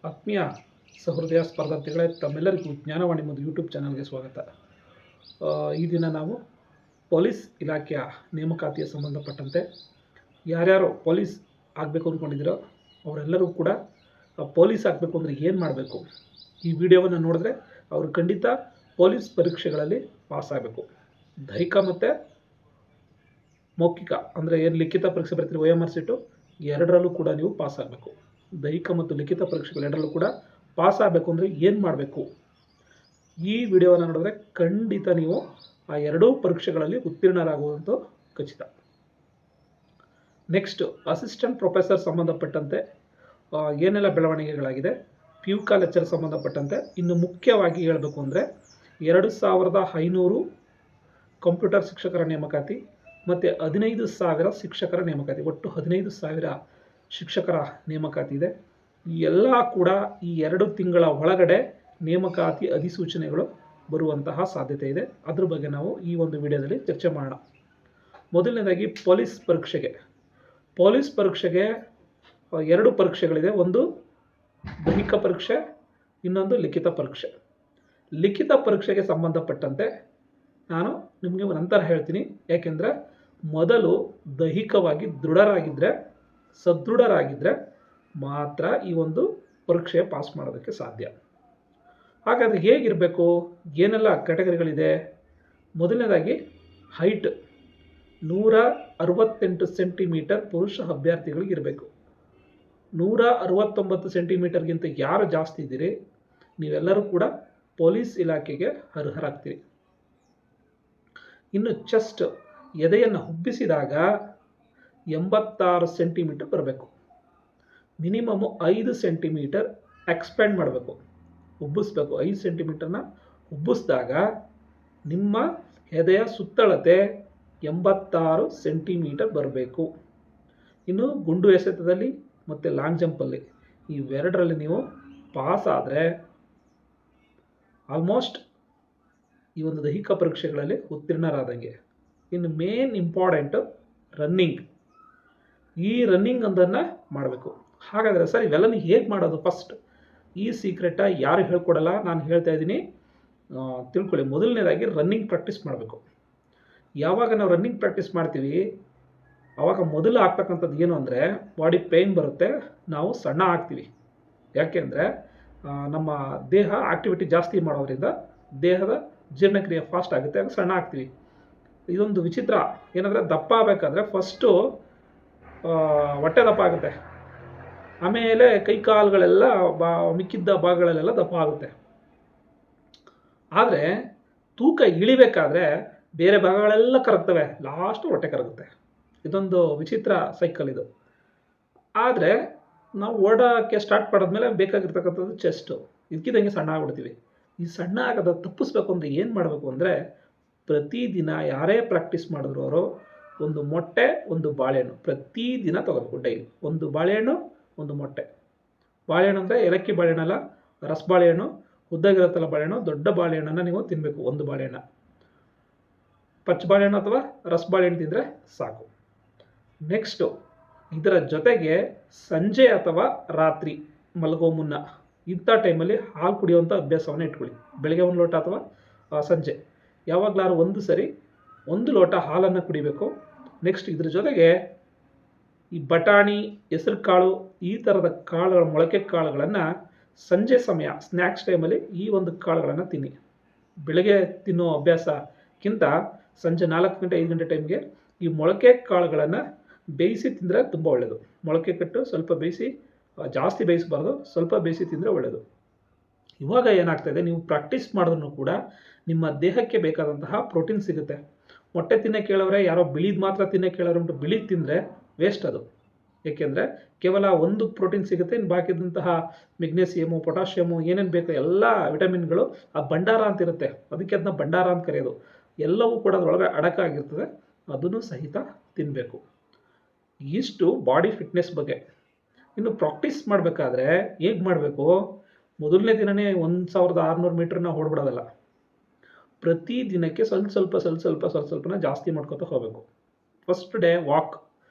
ಆತ್ಮೀಯ ಸಹೃದಯ ಸ್ಪರ್ಧಾರ್ಥಿಗಳೇ, ತಮ್ಮೆಲ್ಲರಿಗೂ ಜ್ಞಾನವಾಣಿ ಮತ್ತು ಯೂಟ್ಯೂಬ್ ಚಾನಲ್ಗೆ ಸ್ವಾಗತ. ಈ ದಿನ ನಾವು ಪೊಲೀಸ್ ಇಲಾಖೆಯ ನೇಮಕಾತಿಗೆ ಸಂಬಂಧಪಟ್ಟಂತೆ ಯಾರ್ಯಾರು ಪೊಲೀಸ್ ಆಗಬೇಕು ಅಂದ್ಕೊಂಡಿದ್ದೀರೋ ಅವರೆಲ್ಲರೂ ಕೂಡ ಪೊಲೀಸ್ ಆಗಬೇಕು ಅಂದರೆ ಏನು ಮಾಡಬೇಕು, ಈ ವಿಡಿಯೋವನ್ನು ನೋಡಿದ್ರೆ ಅವರು ಖಂಡಿತ ಪೊಲೀಸ್ ಪರೀಕ್ಷೆಗಳಲ್ಲಿ ಪಾಸ್ ಆಗಬೇಕು. ದೈಹಿಕ ಮತ್ತು ಮೌಖಿಕ ಅಂದರೆ ಏನು ಲಿಖಿತ ಪರೀಕ್ಷೆ ಬರ್ತೀರಿ OMR ಸೀಟು, ಎರಡರಲ್ಲೂ ಕೂಡ ನೀವು ಪಾಸ್ ಆಗಬೇಕು. ದೈಹಿಕ ಮತ್ತು ಲಿಖಿತ ಪರೀಕ್ಷೆಗಳು ಎರಡರಲ್ಲೂ ಕೂಡ ಪಾಸ್ ಆಗಬೇಕು ಅಂದರೆ ಏನು ಮಾಡಬೇಕು, ಈ ವಿಡಿಯೋವನ್ನು ನೋಡಿದ್ರೆ ಖಂಡಿತ ನೀವು ಆ ಎರಡೂ ಪರೀಕ್ಷೆಗಳಲ್ಲಿ ಉತ್ತೀರ್ಣರಾಗುವಂಥ ಖಚಿತ. ನೆಕ್ಸ್ಟ್, ಅಸಿಸ್ಟೆಂಟ್ ಪ್ರೊಫೆಸರ್ ಸಂಬಂಧಪಟ್ಟಂತೆ ಏನೆಲ್ಲ ಬೆಳವಣಿಗೆಗಳಾಗಿದೆ, PUCA ಲೆಕ್ಚರ್ ಸಂಬಂಧಪಟ್ಟಂತೆ ಇನ್ನು ಮುಖ್ಯವಾಗಿ ಹೇಳಬೇಕು ಅಂದರೆ 2500 ಕಂಪ್ಯೂಟರ್ ಶಿಕ್ಷಕರ ನೇಮಕಾತಿ ಮತ್ತು 15,000 ಶಿಕ್ಷಕರ ನೇಮಕಾತಿ, ಒಟ್ಟು 15,000 ಶಿಕ್ಷಕರ ನೇಮಕಾತಿ ಇದೆ. ಈ ಎಲ್ಲ ಕೂಡ ಈ 2 ತಿಂಗಳ ಒಳಗಡೆ ನೇಮಕಾತಿ ಅಧಿಸೂಚನೆಗಳು ಬರುವಂತಹ ಸಾಧ್ಯತೆ ಇದೆ. ಅದ್ರ ಬಗ್ಗೆ ನಾವು ಈ ಒಂದು ವಿಡಿಯೋದಲ್ಲಿ ಚರ್ಚೆ ಮಾಡೋಣ. ಮೊದಲನೇದಾಗಿ ಪೊಲೀಸ್ ಪರೀಕ್ಷೆಗೆ 2 ಪರೀಕ್ಷೆಗಳಿದೆ. ಒಂದು ದೈಹಿಕ ಪರೀಕ್ಷೆ, ಇನ್ನೊಂದು ಲಿಖಿತ ಪರೀಕ್ಷೆ. ಲಿಖಿತ ಪರೀಕ್ಷೆಗೆ ಸಂಬಂಧಪಟ್ಟಂತೆ ನಾನು ನಿಮಗೆ ನಂತರ ಹೇಳ್ತೀನಿ. ಯಾಕೆಂದರೆ ಮೊದಲು ದೈಹಿಕವಾಗಿ ಸದೃಢರಾಗಿದ್ದರೆ ಮಾತ್ರ ಈ ಒಂದು ಪರೀಕ್ಷೆ ಪಾಸ್ ಮಾಡೋದಕ್ಕೆ ಸಾಧ್ಯ. ಹಾಗಾದರೆ ಹೇಗಿರಬೇಕು, ಏನೆಲ್ಲ ಕ್ಯಾಟಗರಿಗಳಿದೆ? ಮೊದಲನೇದಾಗಿ ಹೈಟ್ 168 ಸೆಂಟಿಮೀಟರ್ ಪುರುಷ ಅಭ್ಯರ್ಥಿಗಳಿಗೆ ಇರಬೇಕು. 169 ಸೆಂಟಿಮೀಟರ್ಗಿಂತ ಯಾರು ಜಾಸ್ತಿ ಇದ್ದೀರಿ ನೀವೆಲ್ಲರೂ ಕೂಡ ಪೊಲೀಸ್ ಇಲಾಖೆಗೆ ಅರ್ಹರಾಗ್ತೀರಿ. ಇನ್ನು ಚೆಸ್ಟ್, ಎದೆಯನ್ನು ಉಬ್ಬಿಸಿದಾಗ 86 ಸೆಂಟಿಮೀಟರ್ ಬರಬೇಕು. ಮಿನಿಮಮ್ 5 ಸೆಂಟಿಮೀಟರ್ ಎಕ್ಸ್ಪ್ಯಾಂಡ್ ಮಾಡಬೇಕು, ಉಬ್ಬಿಸ್ಬೇಕು. 5 ಸೆಂಟಿಮೀಟರ್ನ ಉಬ್ಬಿಸಿದಾಗ ನಿಮ್ಮ ಎದೆಯ ಸುತ್ತಳತೆ 86 ಸೆಂಟಿಮೀಟರ್ ಬರಬೇಕು. ಇನ್ನು ಗುಂಡು ಎಸೆತದಲ್ಲಿ ಮತ್ತು ಲಾಂಗ್ ಜಂಪಲ್ಲಿ ಇವೆರಡರಲ್ಲಿ ನೀವು ಪಾಸ್ ಆದರೆ ಆಲ್ಮೋಸ್ಟ್ ಈ ಒಂದು ದೈಹಿಕ ಪರೀಕ್ಷೆಗಳಲ್ಲಿ ಉತ್ತೀರ್ಣರಾದಂಗೆ. ಇನ್ನು ಮೇನ್ ಇಂಪಾರ್ಟೆಂಟ್ ರನ್ನಿಂಗ್, ಈ ರನ್ನಿಂಗ್ ಒಂದನ್ನು ಮಾಡಬೇಕು. ಹಾಗಾದರೆ ಸರ್ ಇವೆಲ್ಲನೂ ಹೇಗೆ ಮಾಡೋದು? ಫಸ್ಟ್ ಈ ಸೀಕ್ರೆಟ ಯಾರು ಹೇಳ್ಕೊಡಲ್ಲ, ನಾನು ಹೇಳ್ತಾ ಇದ್ದೀನಿ, ತಿಳ್ಕೊಳ್ಳಿ. ಮೊದಲನೇದಾಗಿ ರನ್ನಿಂಗ್ ಪ್ರಾಕ್ಟೀಸ್ ಮಾಡಬೇಕು. ಯಾವಾಗ ನಾವು ರನ್ನಿಂಗ್ ಪ್ರಾಕ್ಟೀಸ್ ಮಾಡ್ತೀವಿ ಆವಾಗ ಮೊದಲು ಆಗ್ತಕ್ಕಂಥದ್ದು ಏನು ಅಂದರೆ ಬಾಡಿ ಪೇಯ್ನ್ ಬರುತ್ತೆ, ನಾವು ಸಣ್ಣ ಆಗ್ತೀವಿ. ಯಾಕೆಂದರೆ ನಮ್ಮ ದೇಹ ಆಕ್ಟಿವಿಟಿ ಜಾಸ್ತಿ ಮಾಡೋದ್ರಿಂದ ದೇಹದ ಜೀರ್ಣಕ್ರಿಯೆ ಫಾಸ್ಟ್ ಆಗುತ್ತೆ, ಆಗ ಸಣ್ಣ ಆಗ್ತೀವಿ. ಇದೊಂದು ವಿಚಿತ್ರ ಏನಂದರೆ, ದಪ್ಪ ಆಗಬೇಕಾದ್ರೆ ಫಸ್ಟು ಹೊಟ್ಟೆ ದಪ್ಪ ಆಗುತ್ತೆ, ಆಮೇಲೆ ಕೈ ಕಾಲುಗಳೆಲ್ಲ ಮಿಕ್ಕಿದ್ದ ಭಾಗಗಳಲ್ಲೆಲ್ಲ ದಪ್ಪ ಆಗುತ್ತೆ. ಆದರೆ ತೂಕ ಇಳಿಬೇಕಾದ್ರೆ ಬೇರೆ ಭಾಗಗಳೆಲ್ಲ ಕರಗ್ತವೆ, ಲಾಸ್ಟ್ ಹೊಟ್ಟೆ ಕರಗುತ್ತೆ. ಇದೊಂದು ವಿಚಿತ್ರ ಸೈಕಲ್ ಇದು. ಆದರೆ ನಾವು ಓಡೋಕ್ಕೆ ಸ್ಟಾರ್ಟ್ ಮಾಡಿದ್ಮೇಲೆ ಬೇಕಾಗಿರ್ತಕ್ಕಂಥದ್ದು ಚೆಸ್ಟು, ಇದಕ್ಕಿದ್ದಂಗೆ ಸಣ್ಣ ಆಗ್ಬಿಡ್ತೀವಿ. ಈ ಸಣ್ಣ ಆಗೋದು ತಪ್ಪಿಸ್ಬೇಕು ಅಂದರೆ ಏನು ಮಾಡಬೇಕು ಅಂದರೆ, ಪ್ರತಿದಿನ ಯಾರೇ ಪ್ರಾಕ್ಟೀಸ್ ಮಾಡಿದ್ರು ಅವರು ಒಂದು ಮೊಟ್ಟೆ ಒಂದು ಬಾಳೆಹಣ್ಣು ಪ್ರತಿದಿನ ತಗೋಬೇಕು. ಡೈಲಿ ಒಂದು ಬಾಳೆಹಣ್ಣು ಒಂದು ಮೊಟ್ಟೆ. ಬಾಳೆಹಣ್ಣು ಅಂದರೆ ಏಲಕ್ಕಿ ಬಾಳೆಹಣ್ಣಲ್ಲ, ರಸ ಬಾಳೆಹಣ್ಣು, ಉದ್ದಾಗಿರುತ್ತಲ್ಲ ಬಾಳೆಹಣ್ಣು, ದೊಡ್ಡ ಬಾಳೆಹಣ್ಣನ್ನು ನೀವು ತಿನ್ನಬೇಕು. ಒಂದು ಬಾಳೆಹಣ್ಣು, ಪಚ್ಚ ಬಾಳೆಹಣ್ಣು ಅಥವಾ ರಸ ಬಾಳೆಹಣ್ಣು ತಿಂದರೆ ಸಾಕು. ನೆಕ್ಸ್ಟು ಇದರ ಜೊತೆಗೆ ಸಂಜೆ ಅಥವಾ ರಾತ್ರಿ ಮಲಗೋ ಮುನ್ನ ಇಂಥ ಟೈಮಲ್ಲಿ ಹಾಲು ಕುಡಿಯುವಂಥ ಅಭ್ಯಾಸವನ್ನು ಇಟ್ಕೊಳ್ಳಿ. ಬೆಳಗ್ಗೆ 1 ಲೋಟ ಅಥವಾ ಸಂಜೆ ಯಾವಾಗಲಾರು ಒಂದು ಸರಿ 1 ಲೋಟ ಹಾಲನ್ನು ಕುಡಿಬೇಕು. ನೆಕ್ಸ್ಟ್ ಇದ್ರ ಜೊತೆಗೆ ಈ ಬಟಾಣಿ, ಹೆಸರು ಕಾಳು, ಈ ಥರದ ಕಾಳುಗಳ, ಮೊಳಕೆ ಕಾಳುಗಳನ್ನು ಸಂಜೆ ಸಮಯ ಸ್ನ್ಯಾಕ್ಸ್ ಟೈಮಲ್ಲಿ ಈ ಒಂದು ಕಾಳುಗಳನ್ನು ತಿನ್ನಿ. ಬೆಳಗ್ಗೆ ತಿನ್ನೋ ಅಭ್ಯಾಸಕ್ಕಿಂತ ಸಂಜೆ 4 ಗಂಟೆ 5 ಗಂಟೆ ಟೈಮ್ಗೆ ಈ ಮೊಳಕೆ ಕಾಳುಗಳನ್ನು ಬೇಯಿಸಿ ತಿಂದರೆ ತುಂಬ ಒಳ್ಳೆಯದು. ಮೊಳಕೆ ಕಟ್ಟು ಸ್ವಲ್ಪ ಬೇಯಿಸಿ, ಜಾಸ್ತಿ ಬೇಯಿಸಬಾರ್ದು, ಸ್ವಲ್ಪ ಬೇಯಿಸಿ ತಿಂದರೆ ಒಳ್ಳೆಯದು. ಇವಾಗ ಏನಾಗ್ತಾಯಿದೆ, ನೀವು ಪ್ರಾಕ್ಟೀಸ್ ಮಾಡಿದ್ರೂ ಕೂಡ ನಿಮ್ಮ ದೇಹಕ್ಕೆ ಬೇಕಾದಂತಹ ಪ್ರೋಟೀನ್ ಸಿಗುತ್ತೆ. ಮೊಟ್ಟೆ ತಿನ್ನೋಕ್ಕೆ ಹೇಳೋರೆ ಯಾರೋ ಬಿಳಿದು ಮಾತ್ರ ತಿನ್ನೋಕ್ಕೆ ಹೇಳೋರು ಉಂಟು. ಬಿಳಿದು ತಿಂದರೆ ವೇಸ್ಟ್ ಅದು. ಏಕೆಂದರೆ ಕೇವಲ ಒಂದು ಪ್ರೋಟೀನ್ ಸಿಗುತ್ತೆ, ಇನ್ನು ಬಾಕಿದಂತಹ ಮೆಗ್ನೀಸಿಯಮು, ಪೊಟ್ಯಾಷಿಯಮು, ಏನೇನು ಬೇಕು ಎಲ್ಲ ವಿಟಮಿನ್ಗಳು ಆ ಭಂಡಾರ ಅಂತಿರುತ್ತೆ, ಅದಕ್ಕೆ ಅದನ್ನ ಭಂಡಾರ ಅಂತ ಕರೆಯೋದು. ಎಲ್ಲವೂ ಕೂಡ ಅದರೊಳಗೆ ಅಡಕಾಗಿರ್ತದೆ, ಅದನ್ನು ಸಹಿತ ತಿನ್ನಬೇಕು. ಇಷ್ಟು ಬಾಡಿ ಫಿಟ್ನೆಸ್ ಬಗ್ಗೆ. ಇನ್ನು ಪ್ರಾಕ್ಟೀಸ್ ಮಾಡಬೇಕಾದ್ರೆ ಹೇಗೆ ಮಾಡಬೇಕು, ಮೊದಲನೇ ದಿನವೇ 1600 ಮೀಟ್ರನ್ನ ಓಡ್ಬಿಡೋದಲ್ಲ. ಪ್ರತಿ ದಿನಕ್ಕೆ ಸ್ವಲ್ಪನ ಜಾಸ್ತಿ ಮಾಡ್ಕೊತಾ ಹೋಗಬೇಕು. First day walk,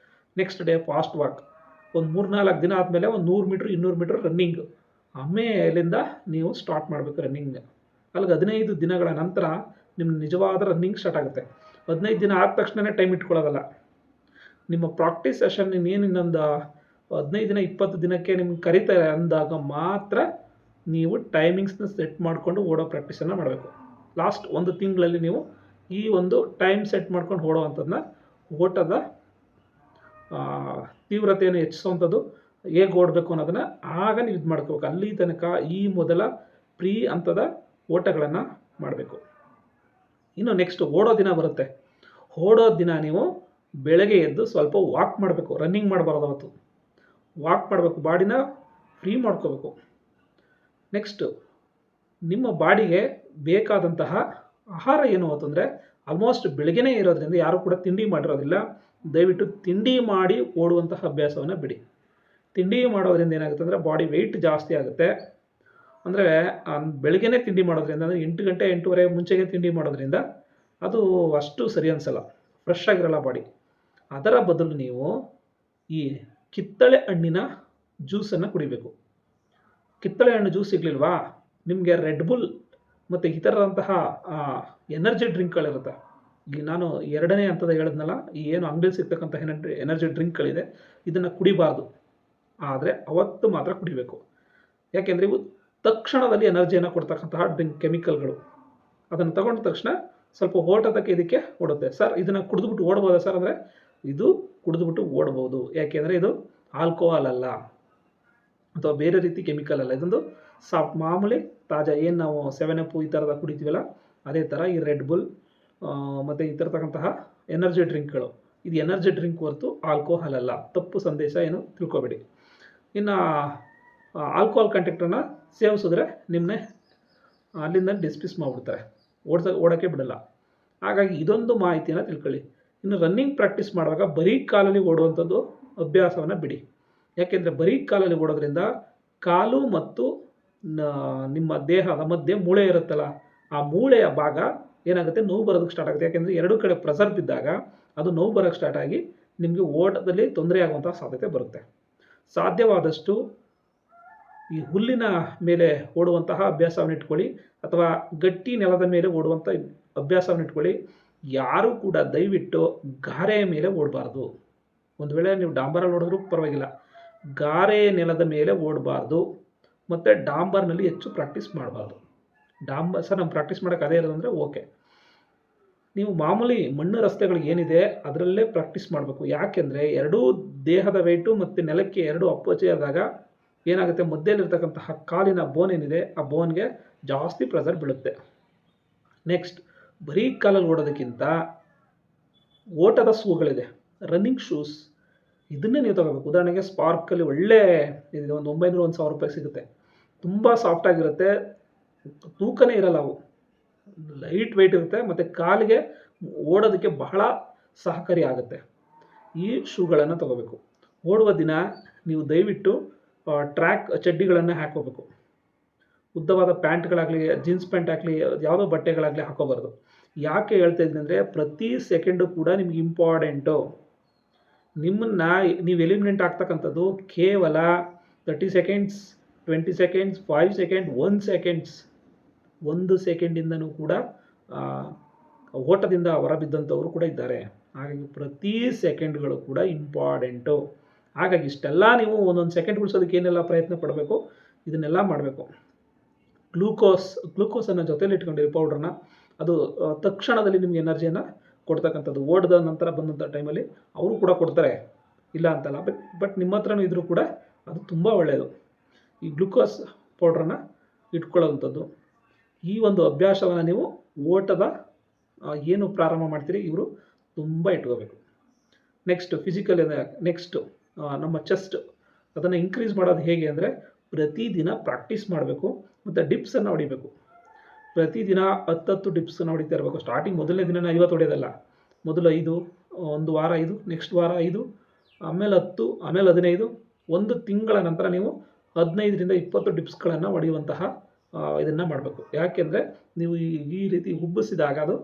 next day fast walk, ಒಂದು 3-4 ದಿನ ಆದಮೇಲೆ ಒಂದು 100 ಮೀಟ್ರ್ 200 ಮೀಟ್ರ್ ರನ್ನಿಂಗ್, ಆಮೇಲಿಂದ ನೀವು ಸ್ಟಾರ್ಟ್ ಮಾಡಬೇಕು ರನ್ನಿಂಗ್. ಅಲ್ಲಿಗೆ 15 ದಿನಗಳ ನಂತರ ನಿಮ್ಮ ನಿಜವಾದ ರನ್ನಿಂಗ್ ಸ್ಟಾರ್ಟ್ ಆಗುತ್ತೆ. 15 ದಿನ ಆದ ತಕ್ಷಣವೇ ಟೈಮ್ ಇಟ್ಕೊಳ್ಳೋದಲ್ಲ. ನಿಮ್ಮ ಪ್ರಾಕ್ಟೀಸ್ ಸೆಷನ್ ಇನ್ನೇನು ಇನ್ನೊಂದು 15 ದಿನ 20 ದಿನಕ್ಕೆ ನಿಮ್ಗೆ ಕರೀತಾರೆ ಅಂದಾಗ ಮಾತ್ರ ನೀವು ಟೈಮಿಂಗ್ಸ್ನ ಸೆಟ್ ಮಾಡಿಕೊಂಡು ಓಡೋ ಪ್ರಾಕ್ಟೀಸನ್ನು ಮಾಡಬೇಕು. ಲಾಸ್ಟ್ 1 ತಿಂಗಳಲ್ಲಿ ನೀವು ಈ ಒಂದು ಟೈಮ್ ಸೆಟ್ ಮಾಡ್ಕೊಂಡು ಓಡೋವಂಥದ್ದನ್ನ ಓಟದ ತೀವ್ರತೆಯನ್ನು ಹೆಚ್ಚಿಸುವಂಥದ್ದು ಹೇಗೆ ಓಡಬೇಕು ಅನ್ನೋದನ್ನು ಆಗ ನೀವು ಇದು ಮಾಡ್ಕೋಬೇಕು. ಅಲ್ಲಿ ತನಕ ಈ ಮೊದಲ ಪ್ರೀ ಹಂತದ ಓಟಗಳನ್ನು ಮಾಡಬೇಕು. ಇನ್ನು ನೆಕ್ಸ್ಟ್ ಓಡೋ ದಿನ ಬರುತ್ತೆ. ಓಡೋ ದಿನ ನೀವು ಬೆಳಗ್ಗೆ ಎದ್ದು ಸ್ವಲ್ಪ ವಾಕ್ ಮಾಡಬೇಕು. ರನ್ನಿಂಗ್ ಮಾಡಬಾರ್ದು ಅವತ್ತು. ವಾಕ್ ಮಾಡಬೇಕು, ಬಾಡಿನ ಫ್ರೀ ಮಾಡ್ಕೋಬೇಕು. ನೆಕ್ಸ್ಟು ನಿಮ್ಮ ಬಾಡಿಗೆ ಬೇಕಾದಂತಹ ಆಹಾರ ಏನು ಅಂತಂದರೆ ಆಲ್ಮೋಸ್ಟ್ ಬೆಳಗ್ಗೆನೇ ಇರೋದ್ರಿಂದ ಯಾರೂ ಕೂಡ ತಿಂಡಿ ಮಾಡಿರೋದಿಲ್ಲ. ದಯವಿಟ್ಟು ತಿಂಡಿ ಮಾಡಿ ಓಡುವಂತಹ ಅಭ್ಯಾಸವನ್ನು ಬಿಡಿ. ತಿಂಡಿ ಮಾಡೋದ್ರಿಂದ ಏನಾಗುತ್ತೆ ಅಂದರೆ ಬಾಡಿ ವೆಯ್ಟ್ ಜಾಸ್ತಿ ಆಗುತ್ತೆ. ಅಂದರೆ ಬೆಳಗ್ಗೆನೇ ತಿಂಡಿ ಮಾಡೋದ್ರಿಂದ ಅಂದರೆ 8 ಗಂಟೆ 8:30 ಮುಂಚೆಗೆ ತಿಂಡಿ ಮಾಡೋದ್ರಿಂದ ಅದು ಅಷ್ಟು ಸರಿ ಅನಿಸಲ್ಲ, ಫ್ರೆಶ್ ಆಗಿರಲ್ಲ ಬಾಡಿ. ಅದರ ಬದಲು ನೀವು ಈ ಕಿತ್ತಳೆ ಹಣ್ಣಿನ ಜ್ಯೂಸನ್ನು ಕುಡಿಬೇಕು. ಕಿತ್ತಳೆ ಹಣ್ಣು ಜ್ಯೂಸ್ ಸಿಗಲಿಲ್ವಾ, ನಿಮಗೆ ರೆಡ್ ಬುಲ್ ಮತ್ತು ಈ ಥರದಂತಹ ಎನರ್ಜಿ ಡ್ರಿಂಕ್ಗಳಿರುತ್ತೆ. ಈಗ ನಾನು 2ನೇ ಹಂತದ ಹೇಳಿದ್ನಲ್ಲ, ಈ ಏನು ಅಂಗಡಿಯಲ್ಲಿ ಸಿಗ್ತಕ್ಕಂಥ ಎನರ್ಜಿ ಡ್ರಿಂಕ್ಗಳಿದೆ, ಇದನ್ನು ಕುಡಿಬಾರ್ದು. ಆದರೆ ಅವತ್ತು ಮಾತ್ರ ಕುಡಿಬೇಕು. ಯಾಕೆಂದರೆ ಇವು ತಕ್ಷಣದಲ್ಲಿ ಎನರ್ಜಿಯನ್ನು ಕೊಡ್ತಕ್ಕಂತಹ ಡ್ರಿಂಕ್ ಕೆಮಿಕಲ್ಗಳು. ಅದನ್ನು ತಗೊಂಡ ತಕ್ಷಣ ಸ್ವಲ್ಪ ಓಟೋದಕ್ಕೆ ಇದಕ್ಕೆ ಓಡುತ್ತೆ. ಸರ್ ಇದನ್ನು ಕುಡಿದ್ಬಿಟ್ಟು ಓಡ್ಬೋದಾ ಸರ್ ಅಂದರೆ ಇದು ಕುಡಿದ್ಬಿಟ್ಟು ಓಡ್ಬೋದು. ಯಾಕೆಂದರೆ ಇದು ಆಲ್ಕೋಹಾಲ್ ಅಲ್ಲ ಅಥವಾ ಬೇರೆ ರೀತಿ ಕೆಮಿಕಲ್ ಅಲ್ಲ. ಇದೊಂದು ಸಾಫ್ಟ್ ಮಾಮೂಲಿ ತಾಜಾ ಏನು ನಾವು 7 ಅಪ್ ಈ ಥರದ ಕುಡಿತೀವಲ್ಲ ಅದೇ ಥರ ಈ ರೆಡ್ ಬುಲ್ ಮತ್ತು ಈ ಥರತಕ್ಕಂತಹ ಎನರ್ಜಿ ಡ್ರಿಂಕ್ಗಳು. ಇದು ಎನರ್ಜಿ ಡ್ರಿಂಕ್ ಹೊರತು ಆಲ್ಕೋಹಾಲ್ ಅಲ್ಲ. ತಪ್ಪು ಸಂದೇಶ ಏನು ತಿಳ್ಕೊಬೇಡಿ. ಇನ್ನು ಆಲ್ಕೋಹಾಲ್ ಕಂಟೆಂಟನ್ನು ಸೇವಿಸಿದ್ರೆ ನಿಮ್ಮನ್ನೇ ಅಲ್ಲಿಂದ ಡಿಸ್ಮಿಸ್ ಮಾಡಿಬಿಡ್ತಾರೆ, ಓಡೋಕ್ಕೆ ಬಿಡಲ್ಲ. ಹಾಗಾಗಿ ಇದೊಂದು ಮಾಹಿತಿಯನ್ನು ತಿಳ್ಕೊಳ್ಳಿ. ಇನ್ನು ರನ್ನಿಂಗ್ ಪ್ರಾಕ್ಟೀಸ್ ಮಾಡುವಾಗ ಬರೀ ಕಾಲಲ್ಲಿ ಓಡುವಂಥದ್ದು ಅಭ್ಯಾಸವನ್ನು ಬಿಡಿ. ಯಾಕೆಂದರೆ ಬರೀ ಕಾಲಲ್ಲಿ ಓಡೋದ್ರಿಂದ ಕಾಲು ಮತ್ತು ನಿಮ್ಮ ದೇಹದ ಮಧ್ಯೆ ಮೂಳೆ ಇರುತ್ತಲ್ಲ, ಆ ಮೂಳೆಯ ಭಾಗ ಏನಾಗುತ್ತೆ, ನೋವು ಬರೋದಕ್ಕೆ ಸ್ಟಾರ್ಟ್ ಆಗುತ್ತೆ. ಯಾಕೆಂದರೆ 2 ಕಡೆ ಪ್ರೆಸರ್ ಬಿದ್ದಾಗ ಅದು ನೋವು ಬರೋಕ್ಕೆ ಸ್ಟಾರ್ಟ್ ಆಗಿ ನಿಮಗೆ ಓಟದಲ್ಲಿ ತೊಂದರೆ ಆಗುವಂಥ ಸಾಧ್ಯತೆ ಬರುತ್ತೆ. ಸಾಧ್ಯವಾದಷ್ಟು ಈ ಹುಲ್ಲಿನ ಮೇಲೆ ಓಡುವಂತಹ ಅಭ್ಯಾಸವನ್ನು ಇಟ್ಕೊಳ್ಳಿ, ಅಥವಾ ಗಟ್ಟಿ ನೆಲದ ಮೇಲೆ ಓಡುವಂಥ ಅಭ್ಯಾಸವನ್ನು ಇಟ್ಕೊಳ್ಳಿ. ಯಾರೂ ಕೂಡ ದಯವಿಟ್ಟು ಗಾರೆಯ ಮೇಲೆ ಓಡಬಾರ್ದು. ಒಂದು ವೇಳೆ ನೀವು ಡಾಂಬರಲ್ಲಿ ಓಡಿದ್ರೂ ಪರವಾಗಿಲ್ಲ, ಗಾರೆ ನೆಲದ ಮೇಲೆ ಓಡಬಾರ್ದು. ಮತ್ತು ಡಾಂಬರ್ನಲ್ಲಿ ಹೆಚ್ಚು ಪ್ರಾಕ್ಟೀಸ್ ಮಾಡಬಾರ್ದು. ಸರ್ ನಮ್ಮ ಪ್ರಾಕ್ಟೀಸ್ ಮಾಡೋಕ್ಕೆ ಅದೇ ಇರೋದಂದರೆ ಓಕೆ, ನೀವು ಮಾಮೂಲಿ ಮಣ್ಣು ರಸ್ತೆಗಳಿಗೆ ಏನಿದೆ ಅದರಲ್ಲೇ ಪ್ರಾಕ್ಟೀಸ್ ಮಾಡಬೇಕು. ಯಾಕೆಂದರೆ ಎರಡೂ ದೇಹದ ವೆಯ್ಟು ಮತ್ತು ನೆಲಕ್ಕೆ ಎರಡು ಅಪ್ಪಚ್ಚೆ ಆದಾಗ ಏನಾಗುತ್ತೆ, ಮಧ್ಯದಲ್ಲಿರ್ತಕ್ಕಂತಹ ಕಾಲಿನ ಬೋನ್ ಏನಿದೆ ಆ ಬೋನ್ಗೆ ಜಾಸ್ತಿ ಪ್ರೆಸರ್ ಬೀಳುತ್ತೆ. ನೆಕ್ಸ್ಟ್, ಬರೀ ಕಾಲಲ್ಲಿ ಓಡೋದಕ್ಕಿಂತ ಓಟದ ಶೂಗಳಿದೆ, ರನ್ನಿಂಗ್ ಶೂಸ್, ಇದನ್ನೇ ನೀವು ತಗೋಬೇಕು. ಉದಾಹರಣೆಗೆ ಸ್ಪಾರ್ಕಲ್ಲಿ ಒಳ್ಳೆ ಇದೆ, ಒಂದು 900-1000 ರೂಪಾಯಿ ಸಿಗುತ್ತೆ. ತುಂಬ ಸಾಫ್ಟಾಗಿರುತ್ತೆ, ತೂಕನೇ ಇರಲ್ಲ, ಅವು ಲೈಟ್ ವೆಯ್ಟ್ ಇರುತ್ತೆ ಮತ್ತು ಕಾಲಿಗೆ ಓಡೋದಕ್ಕೆ ಬಹಳ ಸಹಕಾರಿ ಆಗುತ್ತೆ. ಈ ಶೂಗಳನ್ನು ತಗೋಬೇಕು. ಓಡುವ ದಿನ ನೀವು ದಯವಿಟ್ಟು ಟ್ರ್ಯಾಕ್ ಚಡ್ಡಿಗಳನ್ನು ಹಾಕೋಬೇಕು. ಉದ್ದವಾದ ಪ್ಯಾಂಟ್ಗಳಾಗಲಿ, ಜೀನ್ಸ್ ಪ್ಯಾಂಟ್ ಆಗಲಿ, ಯಾವುದೋ ಬಟ್ಟೆಗಳಾಗಲಿ ಹಾಕೋಬಾರ್ದು. ಯಾಕೆ ಹೇಳ್ತಾ ಇದ್ದೀನಿ ಅಂದರೆ ಪ್ರತಿ ಸೆಕೆಂಡು ಕೂಡ ನಿಮ್ಗೆ ಇಂಪಾರ್ಟೆಂಟು. ನಿಮ್ಮನ್ನು ನೀವು ಎಲಿಮಿನೇಟ್ ಆಗ್ತಕ್ಕಂಥದ್ದು ಕೇವಲ 30 ಸೆಕೆಂಡ್ಸ್, 20 ಸೆಕೆಂಡ್ಸ್, 5 ಸೆಕೆಂಡ್, 1 ಸೆಕೆಂಡ್ಸ್, 1 ಸೆಕೆಂಡಿಂದನೂ ಕೂಡ ಓಟದಿಂದ ಹೊರಬಿದ್ದಂಥವರು ಕೂಡ ಇದ್ದಾರೆ. ಹಾಗಾಗಿ ಪ್ರತಿ ಸೆಕೆಂಡ್ಗಳು ಕೂಡ ಇಂಪಾರ್ಟೆಂಟು. ಹಾಗಾಗಿ ಇಷ್ಟೆಲ್ಲ ನೀವು ಒಂದೊಂದು ಸೆಕೆಂಡ್ ಉಳಿಸೋದಕ್ಕೆ ಏನೆಲ್ಲ ಪ್ರಯತ್ನ ಪಡಬೇಕು, ಇದನ್ನೆಲ್ಲ ಮಾಡಬೇಕು. ಗ್ಲೂಕೋಸನ್ನು ಜೊತೆಲಿ ಇಟ್ಕೊಂಡಿರಿ, ಪೌಡ್ರನ್ನ. ಅದು ತಕ್ಷಣದಲ್ಲಿ ನಿಮಗೆ ಎನರ್ಜಿಯನ್ನು ಕೊಡ್ತಕ್ಕಂಥದ್ದು. ಓಡಿದ ನಂತರ ಬಂದಂಥ ಟೈಮಲ್ಲಿ ಅವರು ಕೂಡ ಕೊಡ್ತಾರೆ, ಇಲ್ಲ ಅಂತಲ್ಲ. ಬಟ್ ನಿಮ್ಮ ಹತ್ರನೂ ಇದ್ರೂ ಕೂಡ ಅದು ತುಂಬ ಒಳ್ಳೆಯದು. ಈ ಗ್ಲೂಕೋಸ್ ಪೌಡ್ರನ್ನು ಇಟ್ಕೊಳ್ಳೋವಂಥದ್ದು. ಈ ಒಂದು ಅಭ್ಯಾಸವನ್ನು ನೀವು ಓಟದ ಏನು ಪ್ರಾರಂಭ ಮಾಡ್ತೀರಿ ಇವರು ತುಂಬ ಇಟ್ಕೋಬೇಕು. Next physical. ನೆಕ್ಸ್ಟು ನಮ್ಮ ಚೆಸ್ಟ್, ಅದನ್ನು ಇನ್ಕ್ರೀಸ್ ಮಾಡೋದು ಹೇಗೆ ಅಂದರೆ ಪ್ರತಿದಿನ ಪ್ರಾಕ್ಟೀಸ್ ಮಾಡಬೇಕು ಮತ್ತು ಡಿಪ್ಸನ್ನು ಹೊಡಿಬೇಕು. ಪ್ರತಿದಿನ 10 ಡಿಪ್ಸನ್ನು ಹೊಡಿತಾ ಇರಬೇಕು. ಸ್ಟಾರ್ಟಿಂಗ್ ಮೊದಲನೇ ದಿನ 50 ಹೊಡೆಯೋದಲ್ಲ, ಮೊದಲು 5, ಒಂದು ವಾರ 5, ನೆಕ್ಸ್ಟ್ ವಾರ 5, ಆಮೇಲೆ 10, ಆಮೇಲೆ 15. 1 ತಿಂಗಳ ನಂತರ ನೀವು 15ರಿಂದ 20 ಡಿಪ್ಸ್ಗಳನ್ನು ಹೊಡೆಯುವಂತಹ ಇದನ್ನು ಮಾಡಬೇಕು. ಯಾಕೆಂದರೆ ನೀವು ಈ ರೀತಿ ಉಬ್ಬಿಸಿದಾಗ ಅದು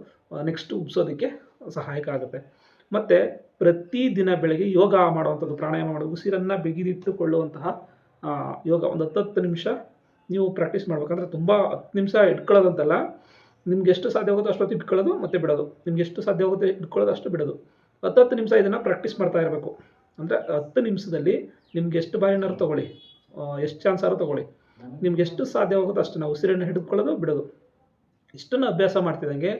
ನೆಕ್ಸ್ಟ್ ಉಬ್ಬಿಸೋದಕ್ಕೆ ಸಹಾಯಕ ಆಗುತ್ತೆ. ಮತ್ತು ಪ್ರತಿದಿನ ಬೆಳಗ್ಗೆ ಯೋಗ ಮಾಡುವಂಥದ್ದು, ಪ್ರಾಣಾಯಾಮ ಮಾಡೋದು, ಉಸಿರನ್ನು ಬಿಗಿದಿಟ್ಟುಕೊಳ್ಳುವಂತಹ ಯೋಗ ಒಂದು 10 ನಿಮಿಷ ನೀವು ಪ್ರಾಕ್ಟೀಸ್ ಮಾಡ್ಬೇಕಂದ್ರೆ ತುಂಬ 10 ನಿಮಿಷ ಇಟ್ಕೊಳ್ಳೋದಂತಲ್ಲ, ನಿಮ್ಗೆ ಎಷ್ಟು ಸಾಧ್ಯ ಆಗುತ್ತೋ ಅಷ್ಟೊತ್ತು ಇಟ್ಕೊಳ್ಳೋದು ಮತ್ತೆ ಬಿಡೋದು, ನಿಮ್ಗೆ ಎಷ್ಟು ಸಾಧ್ಯ ಆಗುತ್ತೆ ಇಟ್ಕೊಳ್ಳೋದು ಅಷ್ಟು ಬಿಡೋದು. 10 ನಿಮಿಷ ಇದನ್ನು ಪ್ರಾಕ್ಟೀಸ್ ಮಾಡ್ತಾ ಇರಬೇಕು. ಅಂದರೆ 10 ನಿಮಿಷದಲ್ಲಿ ನಿಮ್ಗೆ ಎಷ್ಟು ಬಾರಿನಾರು ತೊಗೊಳ್ಳಿ, ಎಷ್ಟು ಚಾನ್ಸ್ ಆದ್ರೂ ತೊಗೊಳ್ಳಿ, ನಿಮ್ಗೆ ಎಷ್ಟು ಸಾಧ್ಯವಾಗುತ್ತೋ ಅಷ್ಟನ್ನು ಉಸಿರನ್ನು ಹಿಡಿದುಕೊಳ್ಳೋದು ಬಿಡೋದು. ಇಷ್ಟನ್ನು ಅಭ್ಯಾಸ ಮಾಡ್ತಿದ್ದಂಗೆ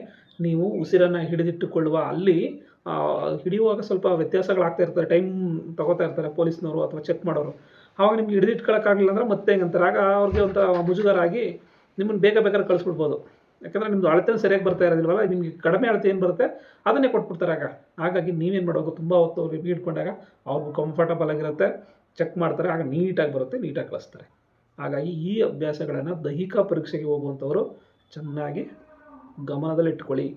ನೀವು ಉಸಿರನ್ನು ಹಿಡಿದಿಟ್ಟುಕೊಳ್ಳುವ ಅಲ್ಲಿ ಹಿಡಿಯುವಾಗ ಸ್ವಲ್ಪ ವ್ಯತ್ಯಾಸಗಳಾಗ್ತಾ ಇರ್ತಾರೆ, ಟೈಮ್ ತಗೋತಾ ಇರ್ತಾರೆ ಪೊಲೀಸ್ನವರು ಅಥವಾ ಚೆಕ್ ಮಾಡೋರು. ಆವಾಗ ನಿಮ್ಗೆ ಹಿಡಿದಿಟ್ಕೊಳ್ಳೋಕ್ಕಾಗಲಿಲ್ಲ ಅಂದ್ರೆ ಮತ್ತೆ ಹೆಂಗಂತಾರೆ, ಆಗ ಅವ್ರಿಗೆ ಒಂಥರ ಮುಜುಗರ ಆಗಿ ನಿಮ್ಮನ್ನು ಬೇಕಾದ್ರೆ ಕಳಿಸ್ಬಿಡ್ಬೋದು. ಯಾಕಂದರೆ ನಿಮ್ಮದು ಅಳತೆನೂ ಸರಿಯಾಗಿ ಬರ್ತಾ ಇರೋದಿಲ್ವಲ್ಲ, ನಿಮಗೆ ಕಡಿಮೆ ಅಳತೆ ಏನು ಬರುತ್ತೆ ಅದನ್ನೇ ಕೊಟ್ಬಿಡ್ತಾರೆ ಆಗ. ಹಾಗಾಗಿ ನೀವೇನು ಮಾಡಬೇಕು, ತುಂಬ ಹೊತ್ತು ಅವ್ರಿಗೆ ಇಟ್ಕೊಂಡಾಗ ಅವ್ರಿಗೂ ಕಂಫರ್ಟಬಲ್ ಆಗಿರುತ್ತೆ, ಚೆಕ್ ಮಾಡ್ತಾರೆ, ಆಗ ನೀಟಾಗಿ ಬರುತ್ತೆ, ನೀಟಾಗಿ ಕಳಿಸ್ತಾರೆ. ಹಾಗಾಗಿ ಈ ಅಭ್ಯಾಸಗಳನ್ನು ದೈಹಿಕ ಪರೀಕ್ಷೆಗೆ ಹೋಗುವಂಥವರು ಚೆನ್ನಾಗಿ ಗಮನದಲ್ಲಿಟ್ಕೊಳ್ಳಿ.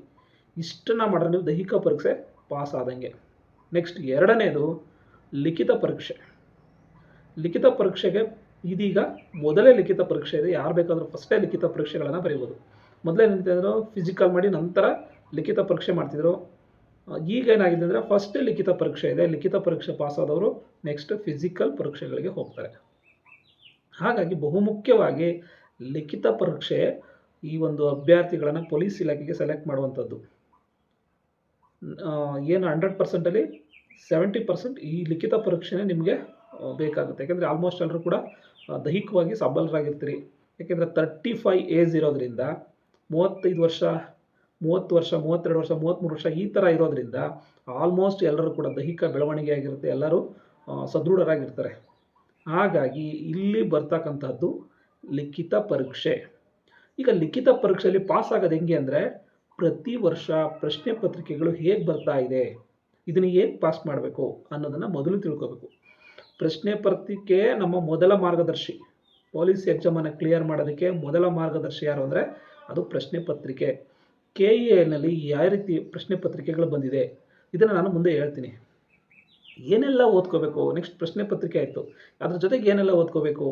ಇಷ್ಟನ್ನು ಮಾಡಿದ್ರೆ ನೀವು ದೈಹಿಕ ಪರೀಕ್ಷೆ ಪಾಸ್ ಆದಂಗೆ. ನೆಕ್ಸ್ಟ್ ಎರಡನೇದು ಲಿಖಿತ ಪರೀಕ್ಷೆ. ಲಿಖಿತ ಪರೀಕ್ಷೆಗೆ ಇದೀಗ ಮೊದಲೇ ಲಿಖಿತ ಪರೀಕ್ಷೆ ಇದೆ, ಯಾರು ಬೇಕಾದರೂ ಫಸ್ಟೇ ಲಿಖಿತ ಪರೀಕ್ಷೆಗಳನ್ನು ಬರೀಬೋದು. ಮೊದಲೇ ನಿಂತಿದ್ರು ಫಿಸಿಕಲ್ ಮಾಡಿ ನಂತರ ಲಿಖಿತ ಪರೀಕ್ಷೆ ಮಾಡ್ತಿದ್ರು. ಈಗ ಏನಾಗಿದೆ ಅಂದರೆ ಫಸ್ಟ್ ಲಿಖಿತ ಪರೀಕ್ಷೆ ಇದೆ, ಲಿಖಿತ ಪರೀಕ್ಷೆ ಪಾಸ್ ಆದವರು ನೆಕ್ಸ್ಟ್ ಫಿಸಿಕಲ್ ಪರೀಕ್ಷೆಗಳಿಗೆ ಹೋಗ್ತಾರೆ. ಹಾಗಾಗಿ ಬಹುಮುಖ್ಯವಾಗಿ ಲಿಖಿತ ಪರೀಕ್ಷೆ ಈ ಒಂದು ಅಭ್ಯರ್ಥಿಗಳನ್ನು ಪೊಲೀಸ್ ಇಲಾಖೆಗೆ ಸೆಲೆಕ್ಟ್ ಮಾಡುವಂಥದ್ದು. ಏನು 100%ಅಲ್ಲಿ 70% ಈ ಲಿಖಿತ ಪರೀಕ್ಷೆನೇ ನಿಮಗೆ ಬೇಕಾಗುತ್ತೆ. ಯಾಕೆಂದರೆ ಆಲ್ಮೋಸ್ಟ್ ಎಲ್ಲರೂ ಕೂಡ ದೈಹಿಕವಾಗಿ ಸಬಲರಾಗಿರ್ತೀರಿ. ಯಾಕೆಂದರೆ 35 ಏಜ್ ಇರೋದ್ರಿಂದ 35 ವರ್ಷ, 30 ವರ್ಷ, 32 ವರ್ಷ, 33 ವರ್ಷ ಈ ಥರ ಇರೋದ್ರಿಂದ ಆಲ್ಮೋಸ್ಟ್ ಎಲ್ಲರೂ ಕೂಡ ದೈಹಿಕ ಬೆಳವಣಿಗೆ ಆಗಿರುತ್ತೆ, ಎಲ್ಲರೂ ಸದೃಢರಾಗಿರ್ತಾರೆ. ಹಾಗಾಗಿ ಇಲ್ಲಿ ಬರ್ತಕ್ಕಂಥದ್ದು ಲಿಖಿತ ಪರೀಕ್ಷೆ. ಈಗ ಲಿಖಿತ ಪರೀಕ್ಷೆಯಲ್ಲಿ ಪಾಸ್ ಆಗೋದು ಹೆಂಗೆ ಅಂದರೆ, ಪ್ರತಿ ವರ್ಷ ಪ್ರಶ್ನೆ ಪತ್ರಿಕೆಗಳು ಹೇಗೆ ಬರ್ತಾ ಇದೆ, ಇದನ್ನು ಹೇಗೆ ಪಾಸ್ ಮಾಡಬೇಕು ಅನ್ನೋದನ್ನು ಮೊದಲು ತಿಳ್ಕೋಬೇಕು. ಪ್ರಶ್ನೆ ಪತ್ರಿಕೆ ನಮ್ಮ ಮೊದಲ ಮಾರ್ಗದರ್ಶಿ. ಪೊಲೀಸ್ ಎಕ್ಸಾಮನ್ನು ಕ್ಲಿಯರ್ ಮಾಡೋದಕ್ಕೆ ಮೊದಲ ಮಾರ್ಗದರ್ಶಿ ಯಾರು ಅಂದರೆ ಅದು ಪ್ರಶ್ನೆ ಪತ್ರಿಕೆ. KEನಲ್ಲಿ ಯಾವ ರೀತಿ ಪ್ರಶ್ನೆ ಪತ್ರಿಕೆಗಳು ಬಂದಿದೆ ಇದನ್ನು ನಾನು ಮುಂದೆ ಹೇಳ್ತೀನಿ. ಏನೆಲ್ಲ ಓದ್ಕೋಬೇಕು, ನೆಕ್ಸ್ಟ್ ಪ್ರಶ್ನೆ ಪತ್ರಿಕೆ ಆಯಿತು, ಅದ್ರ ಜೊತೆಗೆ ಏನೆಲ್ಲ ಓದ್ಕೋಬೇಕು,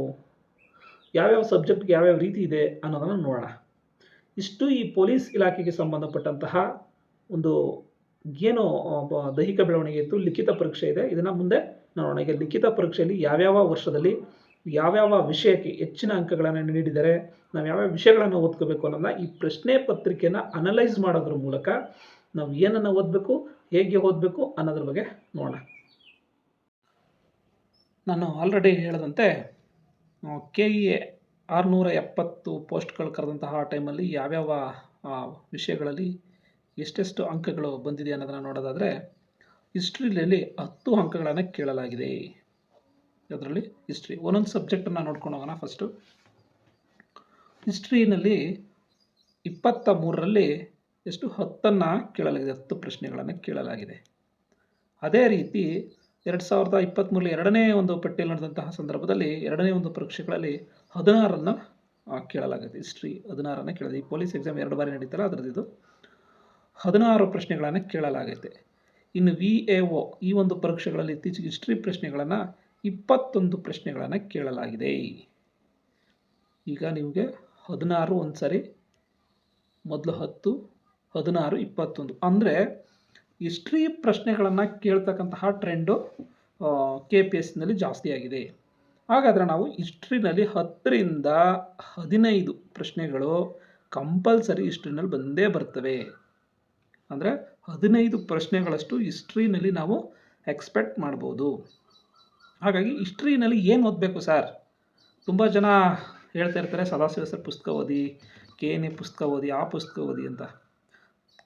ಯಾವ್ಯಾವ ಸಬ್ಜೆಕ್ಟ್ಗೆ ಯಾವ್ಯಾವ ರೀತಿ ಇದೆ ಅನ್ನೋದನ್ನು ನೋಡೋಣ. ಇಷ್ಟು ಈ ಪೊಲೀಸ್ ಇಲಾಖೆಗೆ ಸಂಬಂಧಪಟ್ಟಂತಹ ಒಂದು ಏನು ದೈಹಿಕ ಬೆಳವಣಿಗೆ ಇತ್ತು, ಲಿಖಿತ ಪರೀಕ್ಷೆ ಇದೆ, ಇದನ್ನು ಮುಂದೆ ನೋಡೋಣ. ಈಗ ಲಿಖಿತ ಪರೀಕ್ಷೆಯಲ್ಲಿ ಯಾವ್ಯಾವ ವರ್ಷದಲ್ಲಿ ಯಾವ್ಯಾವ ವಿಷಯಕ್ಕೆ ಹೆಚ್ಚಿನ ಅಂಕಗಳನ್ನು ನೀಡಿದ್ದಾರೆ, ನಾವು ಯಾವ್ಯಾವ ವಿಷಯಗಳನ್ನು ಓದ್ಕೋಬೇಕು ಅನ್ನೋದನ್ನ ಈ ಪ್ರಶ್ನೆ ಪತ್ರಿಕೆಯನ್ನು ಅನಲೈಸ್ ಮಾಡೋದ್ರ ಮೂಲಕ ನಾವು ಏನನ್ನು ಓದಬೇಕು, ಹೇಗೆ ಓದಬೇಕು ಅನ್ನೋದ್ರ ಬಗ್ಗೆ ನೋಡೋಣ. ನಾನು ಆಲ್ರೆಡಿ ಹೇಳಿದಂತೆ KEA 670 ಪೋಸ್ಟ್ಗಳು ಕರೆದಂತಹ ಟೈಮಲ್ಲಿ ಯಾವ್ಯಾವ ವಿಷಯಗಳಲ್ಲಿ ಎಷ್ಟೆಷ್ಟು ಅಂಕಗಳು ಬಂದಿದೆ ಅನ್ನೋದನ್ನು ನೋಡೋದಾದರೆ, ಹಿಸ್ಟ್ರಿಯಲ್ಲಿ 10 ಅಂಕಗಳನ್ನು ಕೇಳಲಾಗಿದೆ. ಅದರಲ್ಲಿ ಹಿಸ್ಟ್ರಿ ಒಂದೊಂದು ಸಬ್ಜೆಕ್ಟನ್ನು ನೋಡ್ಕೊಂಡು ಹೋಗೋಣ. ಫಸ್ಟು ಹಿಸ್ಟ್ರಿನಲ್ಲಿ 23ರಲ್ಲಿ ಎಷ್ಟು 10 ಕೇಳಲಾಗಿದೆ, 10 ಪ್ರಶ್ನೆಗಳನ್ನು ಕೇಳಲಾಗಿದೆ. ಅದೇ ರೀತಿ 2023 ಎರಡನೇ ಒಂದು ಪಟ್ಟಿಯಲ್ಲಿ ನಡೆದಂತಹ ಸಂದರ್ಭದಲ್ಲಿ ಎರಡನೇ ಒಂದು ಪರೀಕ್ಷೆಗಳಲ್ಲಿ 16 ಕೇಳಲಾಗಿದೆ. ಹಿಸ್ಟ್ರಿ 16 ಕೇಳಿದೆ. ಈ ಪೊಲೀಸ್ ಎಕ್ಸಾಮ್ 2 ಬಾರಿ ನಡೀತಲ್ಲ ಅದರದ್ದು 16 ಪ್ರಶ್ನೆಗಳನ್ನು ಕೇಳಲಾಗೈತೆ. ಇನ್ನು VAO ಈ ಒಂದು ಪರೀಕ್ಷೆಗಳಲ್ಲಿ ಇತ್ತೀಚೆಗೆ ಹಿಸ್ಟ್ರಿ ಪ್ರಶ್ನೆಗಳನ್ನು 21 ಪ್ರಶ್ನೆಗಳನ್ನು ಕೇಳಲಾಗಿದೆ. ಈಗ ನಿಮಗೆ 16 ಒಂದು ಸರಿ, ಮೊದಲು 10, 16, 21 ಅಂದರೆ ಹಿಸ್ಟ್ರಿ ಪ್ರಶ್ನೆಗಳನ್ನು ಕೇಳ್ತಕ್ಕಂತಹ ಟ್ರೆಂಡು KPSCನಲ್ಲಿ ಜಾಸ್ತಿ ಆಗಿದೆ. ಹಾಗಾದರೆ ನಾವು ಹಿಸ್ಟ್ರಿನಲ್ಲಿ 10ರಿಂದ 15 ಪ್ರಶ್ನೆಗಳು ಕಂಪಲ್ಸರಿ ಹಿಸ್ಟ್ರಿನಲ್ಲಿ ಬಂದೇ ಬರ್ತವೆ. ಅಂದರೆ 15 ಪ್ರಶ್ನೆಗಳಷ್ಟು ಹಿಸ್ಟ್ರಿನಲ್ಲಿ ನಾವು ಎಕ್ಸ್ಪೆಕ್ಟ್ ಮಾಡ್ಬೋದು. ಹಾಗಾಗಿ ಹಿಸ್ಟ್ರಿನಲ್ಲಿ ಏನು ಓದಬೇಕು ಸರ್? ತುಂಬ ಜನ ಹೇಳ್ತಾ ಇರ್ತಾರೆ ಸದಾಶಿವ ಸರ್ ಪುಸ್ತಕ ಓದಿ, KNA ಪುಸ್ತಕ ಓದಿ, ಆ ಪುಸ್ತಕ ಓದಿ ಅಂತ.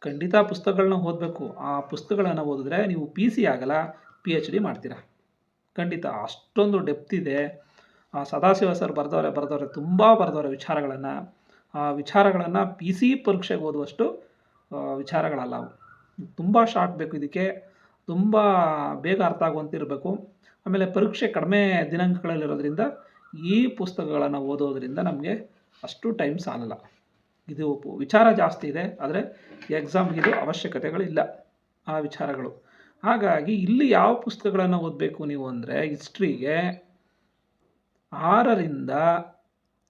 ಖಂಡಿತ ಪುಸ್ತಕಗಳನ್ನ ಓದಬೇಕು. ಆ ಪುಸ್ತಕಗಳನ್ನು ಓದಿದ್ರೆ ನೀವು PC ಆಗಲ್ಲ, PhD ಮಾಡ್ತೀರಾ. ಖಂಡಿತ ಅಷ್ಟೊಂದು ಡೆಪ್ತ್ ಇದೆ. ಸದಾಶಿವ ಸರ್ ಬರೆದವ್ರೆ ತುಂಬ ಬರೆದವ್ರೆ ವಿಚಾರಗಳನ್ನು. ಆ ವಿಚಾರಗಳನ್ನು PC ಪರೀಕ್ಷೆಗೆ ಓದುವಷ್ಟು ವಿಚಾರಗಳಲ್ಲ ಅವು. ತುಂಬ ಶಾರ್ಟ್ ಬೇಕು ಇದಕ್ಕೆ, ತುಂಬ ಬೇಗ ಅರ್ಥ ಆಗುವಂತಿರಬೇಕು. ಆಮೇಲೆ ಪರೀಕ್ಷೆ ಕಡಿಮೆ ದಿನಾಂಕಗಳಲ್ಲಿರೋದ್ರಿಂದ ಈ ಪುಸ್ತಕಗಳನ್ನು ಓದೋದ್ರಿಂದ ನಮಗೆ ಅಷ್ಟು ಟೈಮ್ ಸಾಲಲ್ಲ. ಇದು ವಿಚಾರ ಜಾಸ್ತಿ ಇದೆ, ಆದರೆ ಎಕ್ಸಾಮ್ಗೆ ಇದು ಅವಶ್ಯಕತೆಗಳಿಲ್ಲ ಆ ವಿಚಾರಗಳು. ಹಾಗಾಗಿ ಇಲ್ಲಿ ಯಾವ ಪುಸ್ತಕಗಳನ್ನು ಓದಬೇಕು ನೀವು ಅಂದರೆ, ಹಿಸ್ಟ್ರಿಗೆ 6ರಿಂದ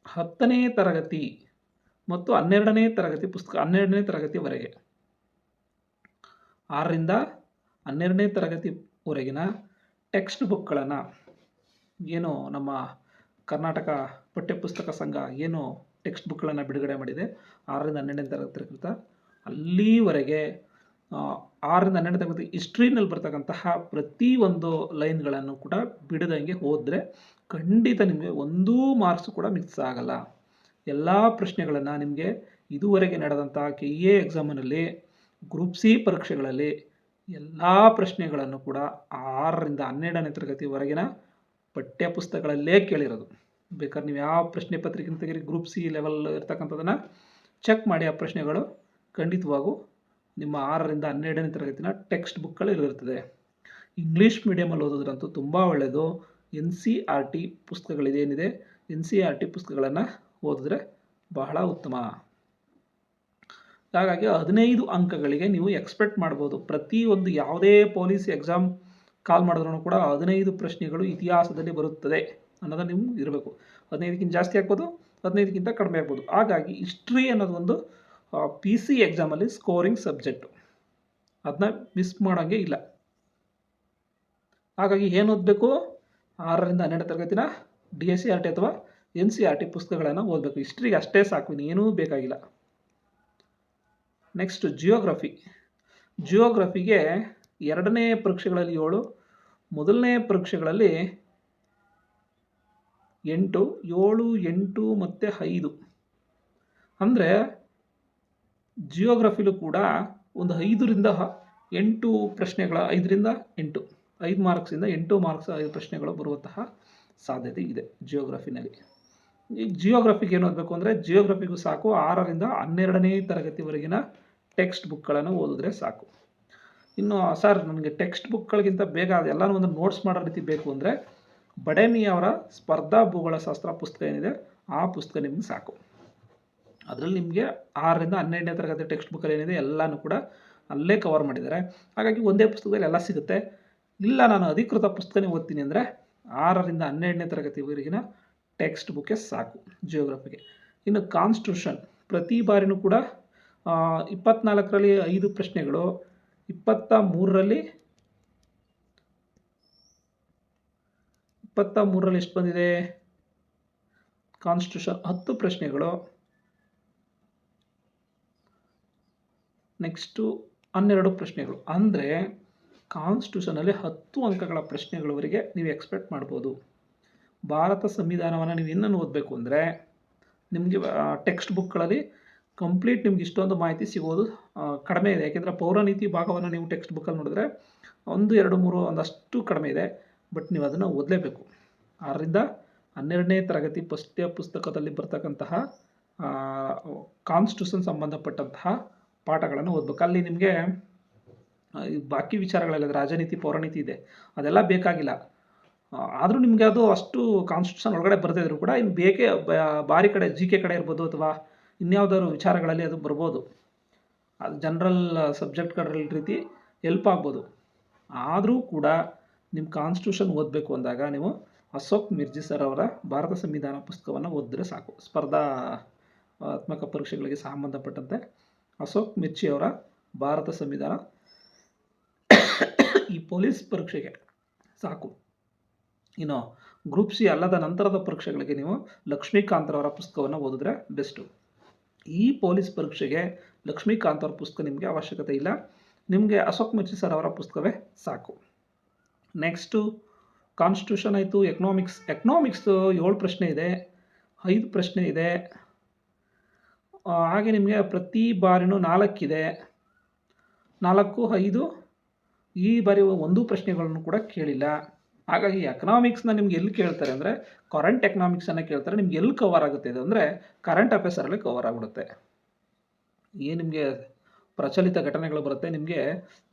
10ನೇ ತರಗತಿ ಮತ್ತು 12ನೇ ತರಗತಿ ಪುಸ್ತಕ, 12ನೇ ತರಗತಿವರೆಗೆ 6ರಿಂದ 12ನೇ ತರಗತಿವರೆಗಿನ ಟೆಕ್ಸ್ಟ್ ಬುಕ್ಗಳನ್ನು, ಏನು ನಮ್ಮ ಕರ್ನಾಟಕ ಪಠ್ಯಪುಸ್ತಕ ಸಂಘ ಏನು ಟೆಕ್ಸ್ಟ್ ಬುಕ್ಗಳನ್ನು ಬಿಡುಗಡೆ ಮಾಡಿದೆ 6ರಿಂದ 12ನೇ ತರಗತಿ ಅಲ್ಲಿವರೆಗೆ 6ರಿಂದ 12ನೇ ತರಗತಿ ಹಿಸ್ಟ್ರಿನಲ್ಲಿ ಬರ್ತಕ್ಕಂತಹ ಪ್ರತಿಯೊಂದು ಲೈನ್ಗಳನ್ನು ಕೂಡ ಬಿಡದಂಗೆ ಹೋದರೆ ಖಂಡಿತ ನಿಮಗೆ ಒಂದೂ ಮಾರ್ಕ್ಸ್ ಕೂಡ ಮಿಕ್ಸ್ ಆಗಲ್ಲ. ಎಲ್ಲ ಪ್ರಶ್ನೆಗಳನ್ನು ನಿಮಗೆ ಇದುವರೆಗೆ ನಡೆದಂಥ KA ಎಕ್ಸಾಮಿನಲ್ಲಿ ಗ್ರೂಪ್ ಸಿ ಪರೀಕ್ಷೆಗಳಲ್ಲಿ ಎಲ್ಲ ಪ್ರಶ್ನೆಗಳನ್ನು ಕೂಡ 6ರಿಂದ 12ನೇ ತರಗತಿವರೆಗಿನ ಪಠ್ಯಪುಸ್ತಕಗಳಲ್ಲೇ ಕೇಳಿರೋದು. ಬೇಕಾದ್ರೆ ನೀವು ಯಾವ ಪ್ರಶ್ನೆ ಪತ್ರಿಕೆ ತೆಗೀರಿ, ಗ್ರೂಪ್ ಸಿ ಲೆವೆಲ್ ಇರ್ತಕ್ಕಂಥದ್ದನ್ನು ಚೆಕ್ ಮಾಡಿ. ಆ ಪ್ರಶ್ನೆಗಳು ಖಂಡಿತವಾಗೂ ನಿಮ್ಮ 6ರಿಂದ 12ನೇ ತರಗತಿನ ಟೆಕ್ಸ್ಟ್ ಬುಕ್ಗಳಲ್ಲಿ ಇಂಗ್ಲೀಷ್ ಮೀಡಿಯಮಲ್ಲಿ ಓದೋದ್ರಂತೂ ತುಂಬ ಒಳ್ಳೆಯದು. NCERT ಪುಸ್ತಕಗಳಿದೇನಿದೆ NCERT ಪುಸ್ತಕಗಳನ್ನು ಓದಿದ್ರೆ ಬಹಳ ಉತ್ತಮ. ಹಾಗಾಗಿ 15 ಅಂಕಗಳಿಗೆ ನೀವು ಎಕ್ಸ್ಪೆಕ್ಟ್ ಮಾಡ್ಬೋದು. ಪ್ರತಿಯೊಂದು ಯಾವುದೇ ಪೊಲೀಸ್ ಎಕ್ಸಾಮ್ ಕಾಲ್ ಮಾಡಿದ್ರೂ ಕೂಡ 15 ಪ್ರಶ್ನೆಗಳು ಇತಿಹಾಸದಲ್ಲಿ ಬರುತ್ತದೆ ಅನ್ನೋದು ನಿಮ್ಗೆ ಇರಬೇಕು. 15ಕ್ಕಿಂತ ಜಾಸ್ತಿ ಆಗ್ಬೋದು, 15ಕ್ಕಿಂತ ಕಡಿಮೆ ಆಗ್ಬೋದು. ಹಾಗಾಗಿ ಹಿಸ್ಟ್ರಿ ಅನ್ನೋದು ಒಂದು PC ಎಕ್ಸಾಮಲ್ಲಿ ಸ್ಕೋರಿಂಗ್ ಸಬ್ಜೆಕ್ಟು, ಅದನ್ನ ಮಿಸ್ ಮಾಡೋಂಗೆ ಇಲ್ಲ. ಹಾಗಾಗಿ ಏನು ಓದಬೇಕು, 6ರಿಂದ 12ನೇ ತರಗತಿನ DSERT ಅಥವಾ NCERT ಪುಸ್ತಕಗಳನ್ನು ಓದಬೇಕು. ಹಿಸ್ಟ್ರಿಗೆ ಅಷ್ಟೇ ಸಾಕು, ಇನ್ನೇನೂ ಬೇಕಾಗಿಲ್ಲ. ನೆಕ್ಸ್ಟ್ ಜಿಯೋಗ್ರಫಿಗೆ 2ನೇ ಪರೀಕ್ಷೆಗಳಲ್ಲಿ 7, ಮೊದಲನೇ ಪರೀಕ್ಷೆಗಳಲ್ಲಿ 8, 7, 8 ಮತ್ತು 5. ಅಂದರೆ ಜಿಯೋಗ್ರಫಿಲೂ ಕೂಡ ಒಂದು 5ರಿಂದ 8 ಪ್ರಶ್ನೆಗಳ 5ರಿಂದ 8 5 ಮಾರ್ಕ್ಸಿಂದ 8 ಮಾರ್ಕ್ಸ್ 5 ಪ್ರಶ್ನೆಗಳು ಬರುವಂತಹ ಸಾಧ್ಯತೆ ಇದೆ ಜಿಯೋಗ್ರಫಿನಲ್ಲಿ. ಈ ಜಿಯೋಗ್ರಫಿಗೆ ಏನು ಓದಬೇಕು ಅಂದರೆ ಜಿಯೋಗ್ರಫಿಗೂ ಸಾಕು 6ರಿಂದ 12ನೇ ತರಗತಿವರೆಗಿನ ಟೆಕ್ಸ್ಟ್ ಬುಕ್ಗಳನ್ನು ಓದಿದ್ರೆ ಸಾಕು. ಇನ್ನು ಸರ್ ನನಗೆ ಟೆಕ್ಸ್ಟ್ ಬುಕ್ಗಳಿಗಿಂತ ಬೇಗ ಅದೆಲ್ಲನೂ ಒಂದು ನೋಟ್ಸ್ ಮಾಡೋ ರೀತಿ ಬೇಕು ಅಂದರೆ ಬಡೇಮಿ ಅವರ ಸ್ಪರ್ಧಾ ಭೂಗೋಳಶಾಸ್ತ್ರ ಪುಸ್ತಕ ಏನಿದೆ ಆ ಪುಸ್ತಕ ನಿಮ್ಗೆ ಸಾಕು. ಅದರಲ್ಲಿ ನಿಮಗೆ 6ರಿಂದ 12ನೇ ತರಗತಿ ಟೆಕ್ಸ್ಟ್ ಬುಕ್ಕಲ್ಲಿ ಏನಿದೆ ಎಲ್ಲನೂ ಕೂಡ ಅಲ್ಲೇ ಕವರ್ ಮಾಡಿದ್ದಾರೆ. ಹಾಗಾಗಿ ಒಂದೇ ಪುಸ್ತಕದಲ್ಲಿ ಎಲ್ಲ ಸಿಗುತ್ತೆ. ಇಲ್ಲ ನಾನು ಅಧಿಕೃತ ಪುಸ್ತಕನೇ ಓದ್ತೀನಿ ಅಂದರೆ 6ರಿಂದ 12ನೇ ತರಗತಿವರೆಗಿನ ಟೆಕ್ಸ್ಟ್ ಬುಕ್ಕೇ ಸಾಕು ಜಿಯೋಗ್ರಫಿಗೆ. ಇನ್ನು ಕಾನ್ಸ್ಟಿಟ್ಯೂಷನ್ ಪ್ರತಿ ಬಾರಿನೂ ಕೂಡ 24ರಲ್ಲಿ 5 ಪ್ರಶ್ನೆಗಳು, 23ರಲ್ಲಿ ಎಷ್ಟು ಬಂದಿದೆ ಕಾನ್ಸ್ಟಿಟ್ಯೂಷನ್ 10 ಪ್ರಶ್ನೆಗಳು. ನೆಕ್ಸ್ಟು 12 ಪ್ರಶ್ನೆಗಳು. ಅಂದರೆ ಕಾನ್ಸ್ಟಿಟ್ಯೂಷನಲ್ಲಿ 10 ಅಂಕಗಳ ಪ್ರಶ್ನೆಗಳವರೆಗೆ ನೀವು ಎಕ್ಸ್ಪೆಕ್ಟ್ ಮಾಡ್ಬೋದು. ಭಾರತ ಸಂವಿಧಾನವನ್ನು ನೀವು ಇನ್ನೂ ಓದಬೇಕು ಅಂದರೆ ನಿಮಗೆ ಟೆಕ್ಸ್ಟ್ ಬುಕ್ಗಳಲ್ಲಿ ಕಂಪ್ಲೀಟ್ ನಿಮ್ಗೆ ಇಷ್ಟೊಂದು ಮಾಹಿತಿ ಸಿಗೋದು ಕಡಿಮೆ ಇದೆ. ಯಾಕೆಂದರೆ ಪೌರನೀತಿ ಭಾಗವನ್ನು ನೀವು ಟೆಕ್ಸ್ಟ್ ಬುಕ್ಕಲ್ಲಿ ನೋಡಿದ್ರೆ 1, 2, 3 ಒಂದಷ್ಟು ಕಡಿಮೆ ಇದೆ. ಬಟ್ ನೀವು ಅದನ್ನು ಓದಲೇಬೇಕು. 6ರಿಂದ 12ನೇ ತರಗತಿ ಪಠ್ಯ ಪುಸ್ತಕದಲ್ಲಿ ಬರ್ತಕ್ಕಂತಹ ಕಾನ್ಸ್ಟಿಟ್ಯೂಷನ್ ಸಂಬಂಧಪಟ್ಟಂತಹ ಪಾಠಗಳನ್ನು ಓದಬೇಕು. ಅಲ್ಲಿ ನಿಮಗೆ ಬಾಕಿ ವಿಚಾರಗಳೆಲ್ಲ ರಾಜನೀತಿ ಪೌರನೀತಿ ಇದೆ, ಅದೆಲ್ಲ ಬೇಕಾಗಿಲ್ಲ. ಆದರೂ ನಿಮಗೆ ಅದು ಅಷ್ಟು ಕಾನ್ಸ್ಟಿಟ್ಯೂಷನ್ ಒಳಗಡೆ ಬರ್ತಿದ್ರು ಕೂಡ ಇನ್ನು ಬೇಕೇ ಬಾರಿ ಕಡೆ GK ಕಡೆ ಇರ್ಬೋದು ಅಥವಾ ಇನ್ಯಾವುದಾದ್ರು ವಿಚಾರಗಳಲ್ಲಿ ಅದು ಬರ್ಬೋದು. ಅದು ಜನರಲ್ ಸಬ್ಜೆಕ್ಟ್ಗಳಲ್ಲಿ ರೀತಿ ಹೆಲ್ಪ್ ಆಗ್ಬೋದು. ಆದರೂ ಕೂಡ ನಿಮ್ಮ ಕಾನ್ಸ್ಟಿಟ್ಯೂಷನ್ ಓದಬೇಕು ಅಂದಾಗ ನೀವು ಅಶೋಕ್ ಮಿರ್ಜಿ ಸರ್ ಅವರ ಭಾರತ ಸಂವಿಧಾನ ಪುಸ್ತಕವನ್ನು ಓದಿದ್ರೆ ಸಾಕು. ಸ್ಪರ್ಧಾತ್ಮಕ ಪರೀಕ್ಷೆಗಳಿಗೆ ಸಂಬಂಧಪಟ್ಟಂತೆ ಅಶೋಕ್ ಮಿರ್ಜಿ ಅವರ ಭಾರತ ಸಂವಿಧಾನ ಈ ಪೊಲೀಸ್ ಪರೀಕ್ಷೆಗೆ ಸಾಕು. ಇನ್ನು ಗ್ರೂಪ್ ಸಿ ಅಲ್ಲದ ನಂತರದ ಪರೀಕ್ಷೆಗಳಿಗೆ ನೀವು ಲಕ್ಷ್ಮೀಕಾಂತರವರ ಪುಸ್ತಕವನ್ನು ಓದಿದ್ರೆ ಬೆಸ್ಟು. ಈ ಪೊಲೀಸ್ ಪರೀಕ್ಷೆಗೆ ಲಕ್ಷ್ಮೀಕಾಂತ್ ಅವರ ಪುಸ್ತಕ ನಿಮಗೆ ಅವಶ್ಯಕತೆ ಇಲ್ಲ, ನಿಮಗೆ ಅಶೋಕ್ ಮಿರ್ಜಿ ಸರ್ ಅವರ ಪುಸ್ತಕವೇ ಸಾಕು. ನೆಕ್ಸ್ಟು ಕಾನ್ಸ್ಟಿಟ್ಯೂಷನ್ ಆಯಿತು. ಎಕನಾಮಿಕ್ಸ್ 7 ಪ್ರಶ್ನೆ ಇದೆ, 5 ಪ್ರಶ್ನೆ ಇದೆ. ಹಾಗೆ ನಿಮಗೆ ಪ್ರತಿ ಬಾರಿನೂ 4 ಇದೆ, 4, 5. ಈ ಬಾರಿ 1 ಪ್ರಶ್ನೆಗಳನ್ನು ಕೂಡ ಕೇಳಿಲ್ಲ. ಹಾಗಾಗಿ ಎಕನಾಮಿಕ್ಸ್ನ ನಿಮ್ಗೆ ಎಲ್ಲಿ ಕೇಳ್ತಾರೆ ಅಂದರೆ ಕರೆಂಟ್ ಎಕನಾಮಿಕ್ಸನ್ನು ಕೇಳ್ತಾರೆ. ನಿಮ್ಗೆ ಎಲ್ಲಿ ಕವರ್ ಆಗುತ್ತೆ ಇದು ಅಂದರೆ ಕರೆಂಟ್ ಅಫೇರ್ಸಲ್ಲಿ ಕವರ್ ಆಗಿಬಿಡುತ್ತೆ. ಏನು ನಿಮಗೆ ಪ್ರಚಲಿತ ಘಟನೆಗಳು ಬರುತ್ತೆ. ನಿಮಗೆ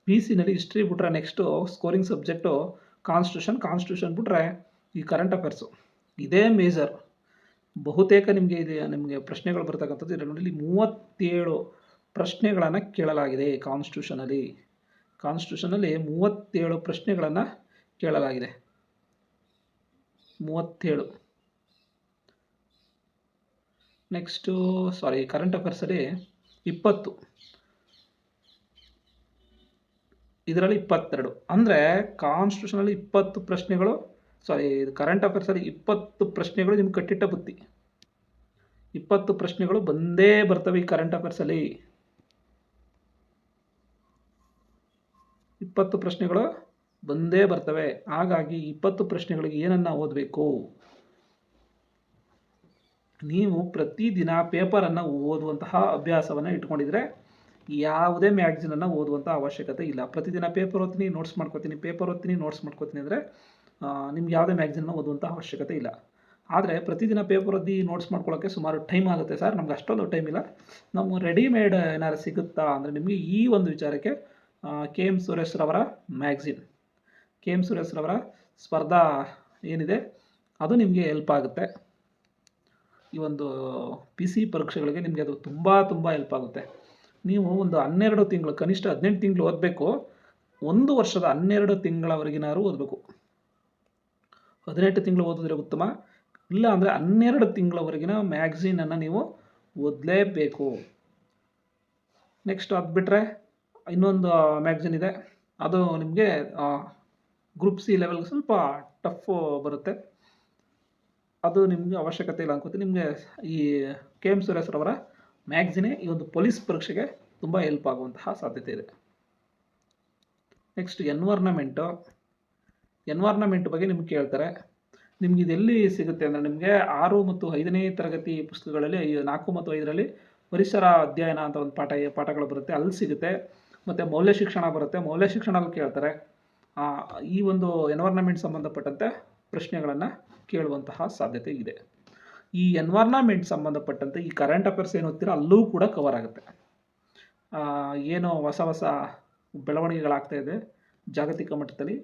PCನಲ್ಲಿ ಹಿಸ್ಟ್ರಿ ಬಿಟ್ರೆ ನೆಕ್ಸ್ಟು ಸ್ಕೋರಿಂಗ್ ಸಬ್ಜೆಕ್ಟು ಕಾನ್ಸ್ಟಿಟ್ಯೂಷನ್ ಬಿಟ್ರೆ ಈ ಕರೆಂಟ್ ಅಫೇರ್ಸು ಇದೇ ಮೇಜರ್. ಬಹುತೇಕ ನಿಮಗೆ ಪ್ರಶ್ನೆಗಳು ಬರ್ತಕ್ಕಂಥದ್ದು ಇದರಲ್ಲಿ 37 ಪ್ರಶ್ನೆಗಳನ್ನು ಕೇಳಲಾಗಿದೆ. ಕಾನ್ಸ್ಟಿಟ್ಯೂಷನಲ್ಲಿ 37 ಪ್ರಶ್ನೆಗಳನ್ನು ಕೇಳಲಾಗಿದೆ. 37. ನೆಕ್ಸ್ಟು ಕರೆಂಟ್ ಅಫೇರ್ಸಲ್ಲಿ 20, ಇದರಲ್ಲಿ 22. ಅಂದರೆ ಕಾನ್ಸ್ಟಿಟ್ಯೂಷನಲ್ಲಿ 20 ಪ್ರಶ್ನೆಗಳು, ಸಾರಿ, ಇದು ಕರೆಂಟ್ ಅಫೇರ್ಸಲ್ಲಿ 20 ಪ್ರಶ್ನೆಗಳು ನಿಮ್ಗೆ ಕಟ್ಟಿಟ್ಟ ಬುತ್ತಿ. 20 ಪ್ರಶ್ನೆಗಳು ಬಂದೇ ಬರ್ತವೆ ಈ ಕರೆಂಟ್ ಅಫೇರ್ಸಲ್ಲಿ. 20 ಪ್ರಶ್ನೆಗಳು ಬಂದೇ ಬರ್ತವೆ. ಹಾಗಾಗಿ 20 ಪ್ರಶ್ನೆಗಳಿಗೆ ಏನನ್ನ ಓದಬೇಕು? ನೀವು ಪ್ರತಿದಿನ ಪೇಪರನ್ನು ಓದುವಂತಹ ಅಭ್ಯಾಸವನ್ನು ಇಟ್ಕೊಂಡಿದ್ರೆ ಯಾವುದೇ ಮ್ಯಾಗ್ಝಿನನ್ನು ಓದುವಂಥ ಅವಶ್ಯಕತೆ ಇಲ್ಲ. ಪ್ರತಿದಿನ ಪೇಪರ್ ಓದ್ತೀನಿ, ನೋಟ್ಸ್ ಮಾಡ್ಕೋತೀನಿ, ಪೇಪರ್ ಓದ್ತೀನಿ, ನೋಟ್ಸ್ ಮಾಡ್ಕೋತೀನಿ ಅಂದರೆ ನಿಮ್ಗೆ ಯಾವುದೇ ಮ್ಯಾಗ್ಝಿನನ್ನು ಓದುವಂಥ ಅವಶ್ಯಕತೆ ಇಲ್ಲ. ಆದರೆ ಪ್ರತಿದಿನ ಪೇಪರ್ ಓದಿ ನೋಟ್ಸ್ ಮಾಡ್ಕೊಳ್ಳೋಕ್ಕೆ ಸುಮಾರು ಟೈಮ್ ಆಗುತ್ತೆ ಸರ್, ನಮ್ಗೆ ಅಷ್ಟೊಂದು ಟೈಮ್ ಇಲ್ಲ. ನಮ್ಮ ರೆಡಿಮೇಡ್ ಏನಾದ್ರು ಸಿಗುತ್ತಾ ಅಂದರೆ ನಿಮಗೆ ಈ ಒಂದು ವಿಚಾರಕ್ಕೆ ಕೆ ಎಮ್ ಸುರೇಶ್ರವರ ಮ್ಯಾಗ್ಝಿನ್, ಕೆ ಎಮ್ ಸುರೇಶ್ರವರ ಸ್ಪರ್ಧಾ ಏನಿದೆ ಅದು ನಿಮಗೆ ಹೆಲ್ಪ್ ಆಗುತ್ತೆ. ಈ ಒಂದು ಪಿ ಸಿ ಪರೀಕ್ಷೆಗಳಿಗೆ ನಿಮಗೆ ಅದು ತುಂಬ ಹೆಲ್ಪ್ ಆಗುತ್ತೆ. ನೀವು ಒಂದು 12 ತಿಂಗಳು, ಕನಿಷ್ಠ 18 ತಿಂಗಳು ಓದಬೇಕು. 1 ವರ್ಷದ 12 ತಿಂಗಳವರೆಗಿನಾರು ಓದಬೇಕು. 18 ತಿಂಗಳು ಓದಿದ್ರೆ ಉತ್ತಮ, ಇಲ್ಲ ಅಂದರೆ 12 ತಿಂಗಳವರೆಗಿನ ಮ್ಯಾಗ್ಝಿನನ್ನು ನೀವು ಓದಲೇಬೇಕು. ನೆಕ್ಸ್ಟ್ ಅದು ಬಿಟ್ಟರೆ ಇನ್ನೊಂದು ಮ್ಯಾಗ್ಝಿನ್ ಇದೆ, ಅದು ನಿಮಗೆ ಗ್ರೂಪ್ ಸಿ ಲೆವೆಲ್ಗೆ ಸ್ವಲ್ಪ ಟಫ್ ಬರುತ್ತೆ. ಅದು ನಿಮಗೆ ಅವಶ್ಯಕತೆ ಇಲ್ಲ ಅನ್ಕೋತೀನಿ. ನಿಮಗೆ ಈ ಕೆ ಎಮ್ ಸುರೇಶ್ರವರ ಮ್ಯಾಗ್ಝಿನೇ ಈ ಒಂದು ಪೊಲೀಸ್ ಪರೀಕ್ಷೆಗೆ ತುಂಬ ಹೆಲ್ಪ್ ಆಗುವಂತಹ ಸಾಧ್ಯತೆ ಇದೆ. ನೆಕ್ಸ್ಟ್ ಎನ್ವೈರ್ನಮೆಂಟ್ ಬಗ್ಗೆ ನಿಮ್ಗೆ ಕೇಳ್ತಾರೆ. ನಿಮ್ಗೆ ಇದೆಲ್ಲಿ ಸಿಗುತ್ತೆ ಅಂದರೆ ನಿಮಗೆ 6 ಮತ್ತು 5ನೇ ತರಗತಿ ಪುಸ್ತಕಗಳಲ್ಲಿ 4 ಮತ್ತು 5ರಲ್ಲಿ ಪರಿಸರ ಅಧ್ಯಯನ ಅಂತ ಒಂದು ಪಾಠಗಳು ಬರುತ್ತೆ, ಅಲ್ಲಿ ಸಿಗುತ್ತೆ. ಮತ್ತು ಮೌಲ್ಯ ಶಿಕ್ಷಣ ಬರುತ್ತೆ, ಮೌಲ್ಯ ಶಿಕ್ಷಣದಲ್ಲಿ ಕೇಳ್ತಾರೆ. ಈ ಒಂದು ಎನ್ವೈರ್ನಮೆಂಟ್ ಸಂಬಂಧಪಟ್ಟಂತೆ ಪ್ರಶ್ನೆಗಳನ್ನು ಕೇಳುವಂತಹ ಸಾಧ್ಯತೆ ಇದೆ. ಈ ಎನ್ವೈರ್ನಮೆಂಟ್ ಸಂಬಂಧಪಟ್ಟಂತೆ ಈ ಕರೆಂಟ್ ಅಫೇರ್ಸ್ ಏನು ಓದ್ತೀರೋ ಅಲ್ಲೂ ಕೂಡ ಕವರ್ ಆಗುತ್ತೆ. ಏನು ಹೊಸ ಬೆಳವಣಿಗೆಗಳಾಗ್ತಾ ಇದೆ ಜಾಗತಿಕ ಮಟ್ಟದಲ್ಲಿ,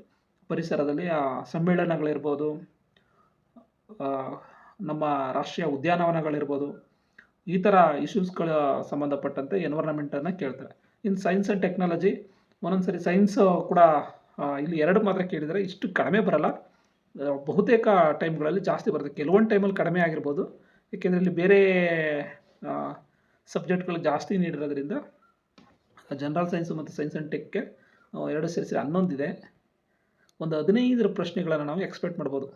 ಪರಿಸರದಲ್ಲಿ ಸಮ್ಮೇಳನಗಳಿರ್ಬೋದು, ನಮ್ಮ ರಾಷ್ಟ್ರೀಯ ಉದ್ಯಾನವನಗಳಿರ್ಬೋದು, ಈ ಥರ ಇಶ್ಯೂಸ್ಗಳ ಸಂಬಂಧಪಟ್ಟಂತೆ ಎನ್ವೈರ್ನಮೆಂಟನ್ನು ಕೇಳ್ತಾರೆ. ಇನ್ನು ಸೈನ್ಸ್ ಆ್ಯಂಡ್ ಟೆಕ್ನಾಲಜಿ, ಒಂದೊಂದು ಸರಿ ಸೈನ್ಸ್ ಕೂಡ ಇಲ್ಲಿ 2 ಮಾತ್ರ ಕೇಳಿದರೆ ಇಷ್ಟು ಕಡಿಮೆ ಬರಲ್ಲ. ಬಹುತೇಕ ಟೈಮ್ಗಳಲ್ಲಿ ಜಾಸ್ತಿ ಬರುತ್ತೆ, ಕೆಲವೊಂದು ಟೈಮಲ್ಲಿ ಕಡಿಮೆ ಆಗಿರ್ಬೋದು, ಏಕೆಂದರೆ ಇಲ್ಲಿ ಬೇರೆ ಸಬ್ಜೆಕ್ಟ್ಗಳು ಜಾಸ್ತಿ ನೀಡಿರೋದ್ರಿಂದ. ಜನರಲ್ ಸೈನ್ಸು ಮತ್ತು ಸೈನ್ಸ್ ಆ್ಯಂಡ್ ಟೆಕ್ಗೆ 2 ಸೇರಿಸಿ 11 ಇದೆ. ಒಂದು 15 ಪ್ರಶ್ನೆಗಳನ್ನು ನಾವು ಎಕ್ಸ್ಪೆಕ್ಟ್ ಮಾಡ್ಬೋದು.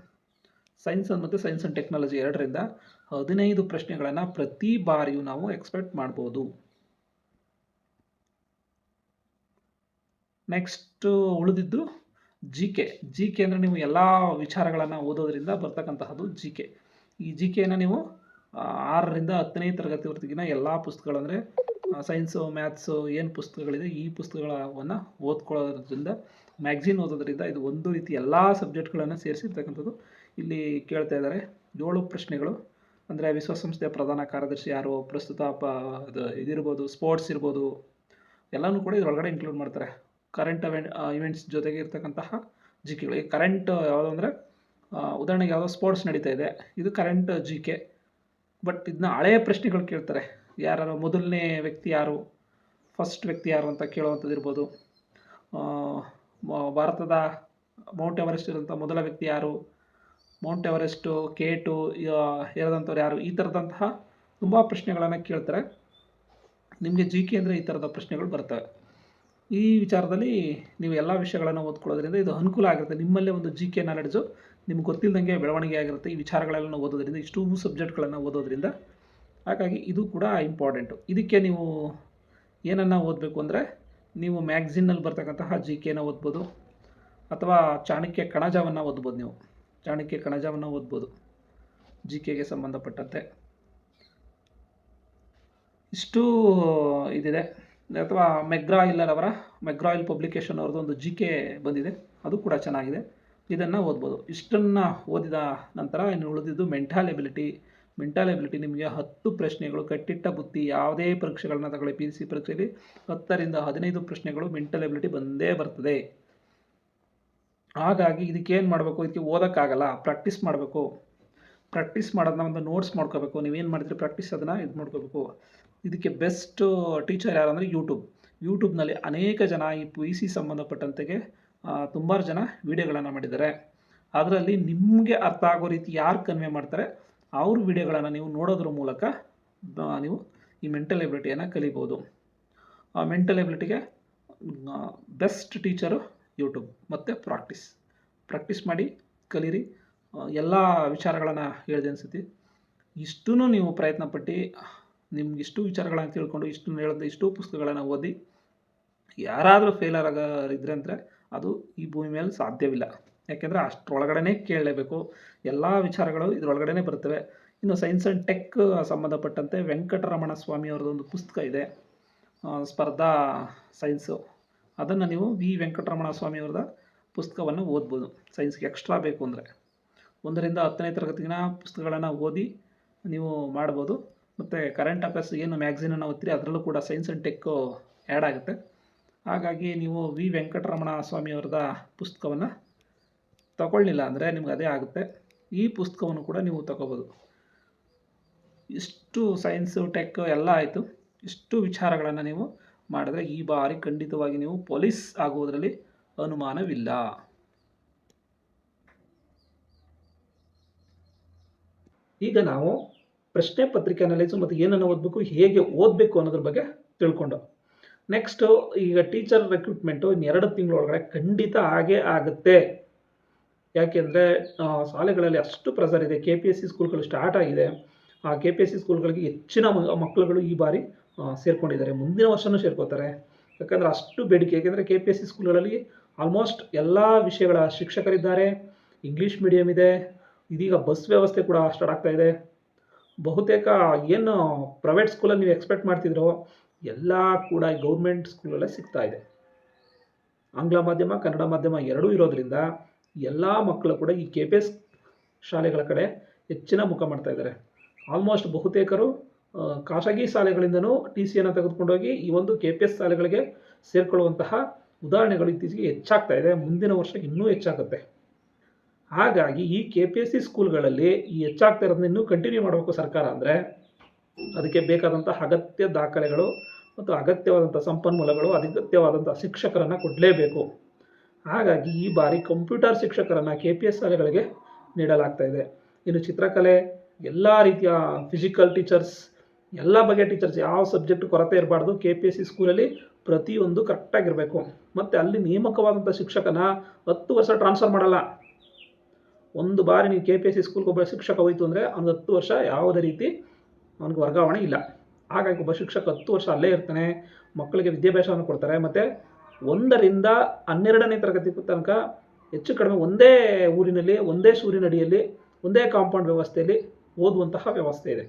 ಸೈನ್ಸ್ ಮತ್ತು ಸೈನ್ಸ್ ಆ್ಯಂಡ್ ಟೆಕ್ನಾಲಜಿ 2ರಿಂದ 15 ಪ್ರಶ್ನೆಗಳನ್ನು ಪ್ರತಿ ಬಾರಿಯೂ ನಾವು ಎಕ್ಸ್ಪೆಕ್ಟ್ ಮಾಡ್ಬೋದು. ನೆಕ್ಸ್ಟು ಉಳಿದಿದ್ದು ಜಿ ಕೆ ಅಂದರೆ ನೀವು ಎಲ್ಲ ವಿಚಾರಗಳನ್ನು ಓದೋದ್ರಿಂದ ಬರ್ತಕ್ಕಂತಹದ್ದು ಜಿ ಕೆ. ಈ ಜಿ ಕೆನ ನೀವು 6ರಿಂದ 10ನೇ ತರಗತಿವರೆಗಿನ ಎಲ್ಲ ಪುಸ್ತಕಗಳು, ಅಂದರೆ ಸೈನ್ಸು, ಮ್ಯಾಥ್ಸು ಏನು ಪುಸ್ತಕಗಳಿದೆ ಈ ಪುಸ್ತಕಗಳನ್ನು ಓದ್ಕೊಳ್ಳೋದ್ರಿಂದ, ಮ್ಯಾಗ್ಝಿನ್ ಓದೋದ್ರಿಂದ ಇದು ಒಂದು ರೀತಿ ಎಲ್ಲ ಸಬ್ಜೆಕ್ಟ್ಗಳನ್ನು ಸೇರಿಸಿರ್ತಕ್ಕಂಥದ್ದು. ಇಲ್ಲಿ ಕೇಳ್ತಾ ಇದ್ದಾರೆ 7 ಪ್ರಶ್ನೆಗಳು. ಅಂದರೆ ವಿಶ್ವಸಂಸ್ಥೆಯ ಪ್ರಧಾನ ಕಾರ್ಯದರ್ಶಿ ಯಾರು, ಪ್ರಸ್ತುತ ಇದಿರ್ಬೋದು, ಸ್ಪೋರ್ಟ್ಸ್ ಇರ್ಬೋದು, ಎಲ್ಲನೂ ಕೂಡ ಇದರೊಳಗಡೆ ಇನ್ಕ್ಲೂಡ್ ಮಾಡ್ತಾರೆ. ಕರೆಂಟ್ ಇವೆಂಟ್ಸ್ ಜೊತೆಗೆ ಇರ್ತಕ್ಕಂತಹ ಜಿ ಕೆಗಳು. ಕರೆಂಟ್ ಯಾವುದು ಅಂದರೆ ಉದಾಹರಣೆಗೆ ಯಾವುದೋ ಸ್ಪೋರ್ಟ್ಸ್ ನಡೀತಾ ಇದೆ, ಇದು ಕರೆಂಟ್ ಜಿ ಕೆ. ಬಟ್ ಇದನ್ನ ಹಳೆಯ ಪ್ರಶ್ನೆಗಳು ಕೇಳ್ತಾರೆ. ಯಾರು ಮೊದಲನೇ ವ್ಯಕ್ತಿ ಯಾರು, ಫಸ್ಟ್ ವ್ಯಕ್ತಿ ಯಾರು ಅಂತ ಕೇಳುವಂಥದ್ದು ಇರ್ಬೋದು. ಭಾರತದ ಮೌಂಟ್ ಎವರೆಸ್ಟ್ ಇರೋಂಥ ಮೊದಲ ವ್ಯಕ್ತಿ ಯಾರು, ಮೌಂಟ್ ಎವರೆಸ್ಟು K2 ಏರಿದಂಥವ್ರು ಯಾರು, ಈ ಥರದಂತಹ ತುಂಬ ಪ್ರಶ್ನೆಗಳನ್ನು ಕೇಳ್ತಾರೆ. ನಿಮಗೆ ಜಿ ಕೆ ಅಂದರೆ ಈ ಥರದ ಪ್ರಶ್ನೆಗಳು ಬರ್ತವೆ. ಈ ವಿಚಾರದಲ್ಲಿ ನೀವು ಎಲ್ಲ ವಿಷಯಗಳನ್ನು ಓದ್ಕೊಳ್ಳೋದ್ರಿಂದ ಇದು ಅನುಕೂಲ ಆಗಿರುತ್ತೆ. ನಿಮ್ಮಲ್ಲೇ ಒಂದು ಜಿ ಕೆ ನಾಲೆಡ್ಜು ನಿಮ್ಗೆ ಗೊತ್ತಿಲ್ಲದಂಗೆ ಬೆಳವಣಿಗೆ ಆಗಿರುತ್ತೆ ಈ ವಿಚಾರಗಳೆಲ್ಲ ಓದೋದ್ರಿಂದ, ಇಷ್ಟು ಸಬ್ಜೆಕ್ಟ್ಗಳನ್ನು ಓದೋದ್ರಿಂದ. ಹಾಗಾಗಿ ಇದು ಕೂಡ ಇಂಪಾರ್ಟೆಂಟು. ಇದಕ್ಕೆ ನೀವು ಏನನ್ನು ಓದಬೇಕು ಅಂದರೆ, ನೀವು ಮ್ಯಾಗ್ಝಿನ್ನಲ್ಲಿ ಬರ್ತಕ್ಕಂತಹ ಜಿ ಕೆನ ಓದ್ಬೋದು, ಅಥವಾ ಚಾಣಕ್ಯ ಕಣಜವನ್ನು ಓದ್ಬೋದು. ನೀವು ಚಾಣಕ್ಯ ಕಣಜವನ್ನು ಓದ್ಬೋದು ಜಿ ಕೆಗೆ ಸಂಬಂಧಪಟ್ಟಂತೆ. ಇಷ್ಟು ಇದಿದೆ. ಅಥವಾ ಮೆಗ್ರಾ ಇಲ್ ಪಬ್ಲಿಕೇಶನ್ ಅವ್ರದ್ದು ಒಂದು ಜಿ ಕೆ ಬಂದಿದೆ, ಅದು ಕೂಡ ಚೆನ್ನಾಗಿದೆ, ಇದನ್ನು ಓದ್ಬೋದು. ಇಷ್ಟನ್ನು ಓದಿದ ನಂತರ ಇನ್ನು ಉಳಿದಿದ್ದು ಮೆಂಟಲ್ ಎಬಿಲಿಟಿ ನಿಮಗೆ 10 ಪ್ರಶ್ನೆಗಳು ಕಟ್ಟಿಟ್ಟ ಬುತ್ತಿ. ಯಾವುದೇ ಪರೀಕ್ಷೆಗಳನ್ನ ತಗೊಳ್ಳಿ, ಪಿ ಸಿ ಪರೀಕ್ಷೆಯಲ್ಲಿ 10ರಿಂದ 15 ಪ್ರಶ್ನೆಗಳು ಮೆಂಟಲ್ ಎಬಿಲಿಟಿ ಬಂದೇ ಬರ್ತದೆ. ಹಾಗಾಗಿ ಇದಕ್ಕೇನು ಮಾಡಬೇಕು, ಇದಕ್ಕೆ ಓದೋಕ್ಕಾಗಲ್ಲ, ಪ್ರಾಕ್ಟೀಸ್ ಮಾಡಬೇಕು. ಪ್ರಾಕ್ಟೀಸ್ ಮಾಡೋದನ್ನ ಒಂದು ನೋಟ್ಸ್ ಮಾಡ್ಕೋಬೇಕು. ನೀವೇನು ಮಾಡ್ತೀರಿ ಪ್ರಾಕ್ಟೀಸ್ ಅದನ್ನು ಇದು ಮಾಡ್ಕೋಬೇಕು. ಇದಕ್ಕೆ ಬೆಸ್ಟ್ ಟೀಚರ್ ಯಾರು ಅಂದರೆ ಯೂಟ್ಯೂಬ್ನಲ್ಲಿ ಅನೇಕ ಜನ ಈ ಪಿ ಸಿ ಸಂಬಂಧಪಟ್ಟಂತೆಗೆ ತುಂಬ ಜನ ವಿಡಿಯೋಗಳನ್ನು ಮಾಡಿದ್ದಾರೆ. ಅದರಲ್ಲಿ ನಿಮಗೆ ಅರ್ಥ ಆಗೋ ರೀತಿ ಯಾರು ಕನ್ವೆ ಮಾಡ್ತಾರೆ ಅವ್ರ ವಿಡಿಯೋಗಳನ್ನು ನೀವು ನೋಡೋದ್ರ ಮೂಲಕ ನೀವು ಈ ಮೆಂಟಲ್ ಎಬಿಲಿಟಿಯನ್ನು ಕಲಿಬೋದು. ಆ ಮೆಂಟಲ್ ಎಬಿಲಿಟಿಗೆ ಬೆಸ್ಟ್ ಟೀಚರು ಯೂಟ್ಯೂಬ್ ಮತ್ತು ಪ್ರಾಕ್ಟೀಸ್ ಮಾಡಿ ಕಲೀರಿ. ಎಲ್ಲ ವಿಚಾರಗಳನ್ನು ಹೇಳಿದೆ ಅನಿಸುತ್ತೆ. ಇಷ್ಟೂ ನೀವು ಪ್ರಯತ್ನಪಟ್ಟು ನಿಮ್ಗೆ ಇಷ್ಟು ವಿಚಾರಗಳನ್ನು ತಿಳ್ಕೊಂಡು ಇಷ್ಟು ಪುಸ್ತಕಗಳನ್ನು ಓದಿ ಯಾರಾದರೂ ಫೇಲರ್ ಆಗೋರಿದ್ರೆ ಅಂದರೆ ಅದು ಈ ಭೂಮಿ ಮೇಲೆ ಸಾಧ್ಯವಿಲ್ಲ. ಯಾಕೆಂದರೆ ಅಷ್ಟರೊಳಗಡೆ ಕೇಳಲೇಬೇಕು. ಎಲ್ಲ ವಿಚಾರಗಳು ಇದರೊಳಗಡೆ ಬರ್ತವೆ. ಇನ್ನು ಸೈನ್ಸ್ ಆ್ಯಂಡ್ ಟೆಕ್ ಸಂಬಂಧಪಟ್ಟಂತೆ ವೆಂಕಟರಮಣ ಸ್ವಾಮಿ ಅವ್ರದ್ದೊಂದು ಪುಸ್ತಕ ಇದೆ, ಸ್ಪರ್ಧಾ ಸೈನ್ಸು. ಅದನ್ನು ನೀವು ವೆಂಕಟರಮಣ ಸ್ವಾಮಿ ಅವ್ರದ ಪುಸ್ತಕವನ್ನು ಓದ್ಬೋದು. ಸೈನ್ಸ್ಗೆ ಎಕ್ಸ್ಟ್ರಾ ಬೇಕು ಅಂದರೆ 1ರಿಂದ 10ನೇ ತರಗತಿನ ಪುಸ್ತಕಗಳನ್ನು ಓದಿ ನೀವು ಮಾಡ್ಬೋದು. ಮತ್ತು ಕರೆಂಟ್ ಅಫೇರ್ಸ್ ಏನು ಮ್ಯಾಗ್ಝಿನನ್ನು ಓದ್ತೀರಿ ಅದರಲ್ಲೂ ಕೂಡ ಸೈನ್ಸ್ ಆ್ಯಂಡ್ ಟೆಕ್ಕು ಆ್ಯಡ್ ಆಗುತ್ತೆ. ಹಾಗಾಗಿ ನೀವು ವೆಂಕಟರಮಣ ಸ್ವಾಮಿ ಅವ್ರದ ಪುಸ್ತಕವನ್ನು ತಗೊಳ್ಳಿಲ್ಲ ಅಂದರೆ ನಿಮ್ಗೆ ಅದೇ ಆಗುತ್ತೆ. ಈ ಪುಸ್ತಕವನ್ನು ಕೂಡ ನೀವು ತಗೋಬೋದು. ಇಷ್ಟು ಸೈನ್ಸು ಟೆಕ್ ಎಲ್ಲ ಆಯಿತು. ಇಷ್ಟು ವಿಚಾರಗಳನ್ನು ನೀವು ಮಾಡಿದ್ರೆ ಈ ಬಾರಿ ಖಂಡಿತವಾಗಿ ನೀವು ಪೊಲೀಸ್ ಆಗುವುದರಲ್ಲಿ ಅನುಮಾನವಿಲ್ಲ. ಈಗ ನಾವು ಪ್ರಶ್ನೆ ಪತ್ರಿಕೆ ಅನಲೈಸು ಮತ್ತು ಏನನ್ನು ಓದಬೇಕು, ಹೇಗೆ ಓದಬೇಕು ಅನ್ನೋದ್ರ ಬಗ್ಗೆ ತಿಳ್ಕೊಂಡು ನೆಕ್ಸ್ಟು ಈಗ ಟೀಚರ್ ರಿಕ್ರೂಟ್ಮೆಂಟು 2 ತಿಂಗಳೊಳಗಡೆ ಖಂಡಿತ ಆಗೇ ಆಗುತ್ತೆ. ಯಾಕೆಂದರೆ ಶಾಲೆಗಳಲ್ಲಿ ಅಷ್ಟು ಪ್ರೆಸರ್ ಇದೆ. KPSC ಸ್ಕೂಲ್ಗಳು ಸ್ಟಾರ್ಟ್ ಆಗಿದೆ. ಆ KPSC ಸ್ಕೂಲ್ಗಳಿಗೆ ಹೆಚ್ಚಿನ ಮಕ್ಕಳುಗಳು ಈ ಬಾರಿ ಸೇರ್ಕೊಂಡಿದ್ದಾರೆ. ಮುಂದಿನ ವರ್ಷವೂ ಸೇರ್ಕೋತಾರೆ. ಯಾಕಂದರೆ ಅಷ್ಟು ಬೇಡಿಕೆ. ಏಕೆಂದರೆ KPSC ಸ್ಕೂಲ್ಗಳಲ್ಲಿ ಆಲ್ಮೋಸ್ಟ್ ಎಲ್ಲ ವಿಷಯಗಳ ಶಿಕ್ಷಕರಿದ್ದಾರೆ. ಇಂಗ್ಲೀಷ್ ಮೀಡಿಯಮ್ ಇದೆ. ಇದೀಗ ಬಸ್ ವ್ಯವಸ್ಥೆ ಕೂಡ ಸ್ಟಾರ್ಟ್ ಆಗ್ತಾ ಇದೆ. ಬಹುತೇಕ ಏನು ಪ್ರೈವೇಟ್ ಸ್ಕೂಲಲ್ಲಿ ನೀವು ಎಕ್ಸ್ಪೆಕ್ಟ್ ಮಾಡ್ತಿದ್ರೋ ಎಲ್ಲ ಕೂಡ ಗೌರ್ಮೆಂಟ್ ಸ್ಕೂಲಲ್ಲೇ ಸಿಗ್ತಾ ಇದೆ. ಆಂಗ್ಲ ಮಾಧ್ಯಮ, ಕನ್ನಡ ಮಾಧ್ಯಮ ಎರಡೂ ಇರೋದ್ರಿಂದ ಎಲ್ಲ ಮಕ್ಕಳು ಕೂಡ ಈ KPS ಶಾಲೆಗಳ ಕಡೆ ಹೆಚ್ಚಿನ ಮುಖ ಮಾಡ್ತಾ ಇದ್ದಾರೆ. ಆಲ್ಮೋಸ್ಟ್ ಬಹುತೇಕರು ಖಾಸಗಿ ಶಾಲೆಗಳಿಂದನೂ TCಯನ್ನು ತೆಗೆದುಕೊಂಡೋಗಿ ಈ ಒಂದು KPS ಶಾಲೆಗಳಿಗೆ ಸೇರಿಕೊಳ್ಳುವಂತಹ ಉದಾಹರಣೆಗಳು ಇತ್ತೀಚೆಗೆ ಹೆಚ್ಚಾಗ್ತಾ ಇದೆ. ಮುಂದಿನ ವರ್ಷ ಇನ್ನೂ ಹೆಚ್ಚಾಗುತ್ತೆ. ಹಾಗಾಗಿ ಈ KPSC ಸ್ಕೂಲ್ಗಳಲ್ಲಿ ಈ ಹೆಚ್ಚಾಗ್ತಾ ಇರೋದನ್ನ ಇನ್ನೂ ಕಂಟಿನ್ಯೂ ಮಾಡಬೇಕು ಸರ್ಕಾರ ಅಂದರೆ ಅದಕ್ಕೆ ಬೇಕಾದಂಥ ಅಗತ್ಯ ದಾಖಲೆಗಳು ಮತ್ತು ಅಗತ್ಯವಾದಂಥ ಸಂಪನ್ಮೂಲಗಳು, ಅಗತ್ಯವಾದಂಥ ಶಿಕ್ಷಕರನ್ನು ಕೊಡಲೇಬೇಕು. ಹಾಗಾಗಿ ಈ ಬಾರಿ ಕಂಪ್ಯೂಟರ್ ಶಿಕ್ಷಕರನ್ನು KPS ಶಾಲೆಗಳಿಗೆ ನೀಡಲಾಗ್ತಾ ಇದೆ. ಇನ್ನು ಚಿತ್ರಕಲೆ, ಎಲ್ಲ ರೀತಿಯ ಫಿಸಿಕಲ್ ಟೀಚರ್ಸ್, ಎಲ್ಲ ಬಗೆಯ ಟೀಚರ್ಸ್, ಯಾವ ಸಬ್ಜೆಕ್ಟ್ ಕೊರತೆ ಇರಬಾರ್ದು. KPSC ಸ್ಕೂಲಲ್ಲಿ ಪ್ರತಿಯೊಂದು ಕರೆಕ್ಟಾಗಿರಬೇಕು. ಮತ್ತು ಅಲ್ಲಿ ನೇಮಕವಾದಂಥ ಶಿಕ್ಷಕನ 10 ವರ್ಷ ಟ್ರಾನ್ಸ್ಫರ್ ಮಾಡಲ್ಲ. ಒಂದು ಬಾರಿ ನೀವು KPSC ಸ್ಕೂಲ್ಗೆ ಒಬ್ಬ ಶಿಕ್ಷಕ ಹೋಯಿತು ಅಂದರೆ ಅವ್ನಿಗೆ 10 ವರ್ಷ ಯಾವುದೇ ರೀತಿ ಅವನಿಗೆ ವರ್ಗಾವಣೆ ಇಲ್ಲ. ಹಾಗಾಗಿ ಒಬ್ಬ ಶಿಕ್ಷಕ 10 ವರ್ಷ ಅಲ್ಲೇ ಇರ್ತಾನೆ. ಮಕ್ಕಳಿಗೆ ವಿದ್ಯಾಭ್ಯಾಸವನ್ನು ಕೊಡ್ತಾರೆ. ಮತ್ತು 1ರಿಂದ 12ನೇ ತರಗತಿ ತನಕ ಹೆಚ್ಚು ಕಡಿಮೆ ಒಂದೇ ಊರಿನಲ್ಲಿ, ಒಂದೇ ಸೂರಿನಡಿಯಲ್ಲಿ, ಒಂದೇ ಕಾಂಪೌಂಡ್ ವ್ಯವಸ್ಥೆಯಲ್ಲಿ ಓದುವಂತಹ ವ್ಯವಸ್ಥೆ ಇದೆ.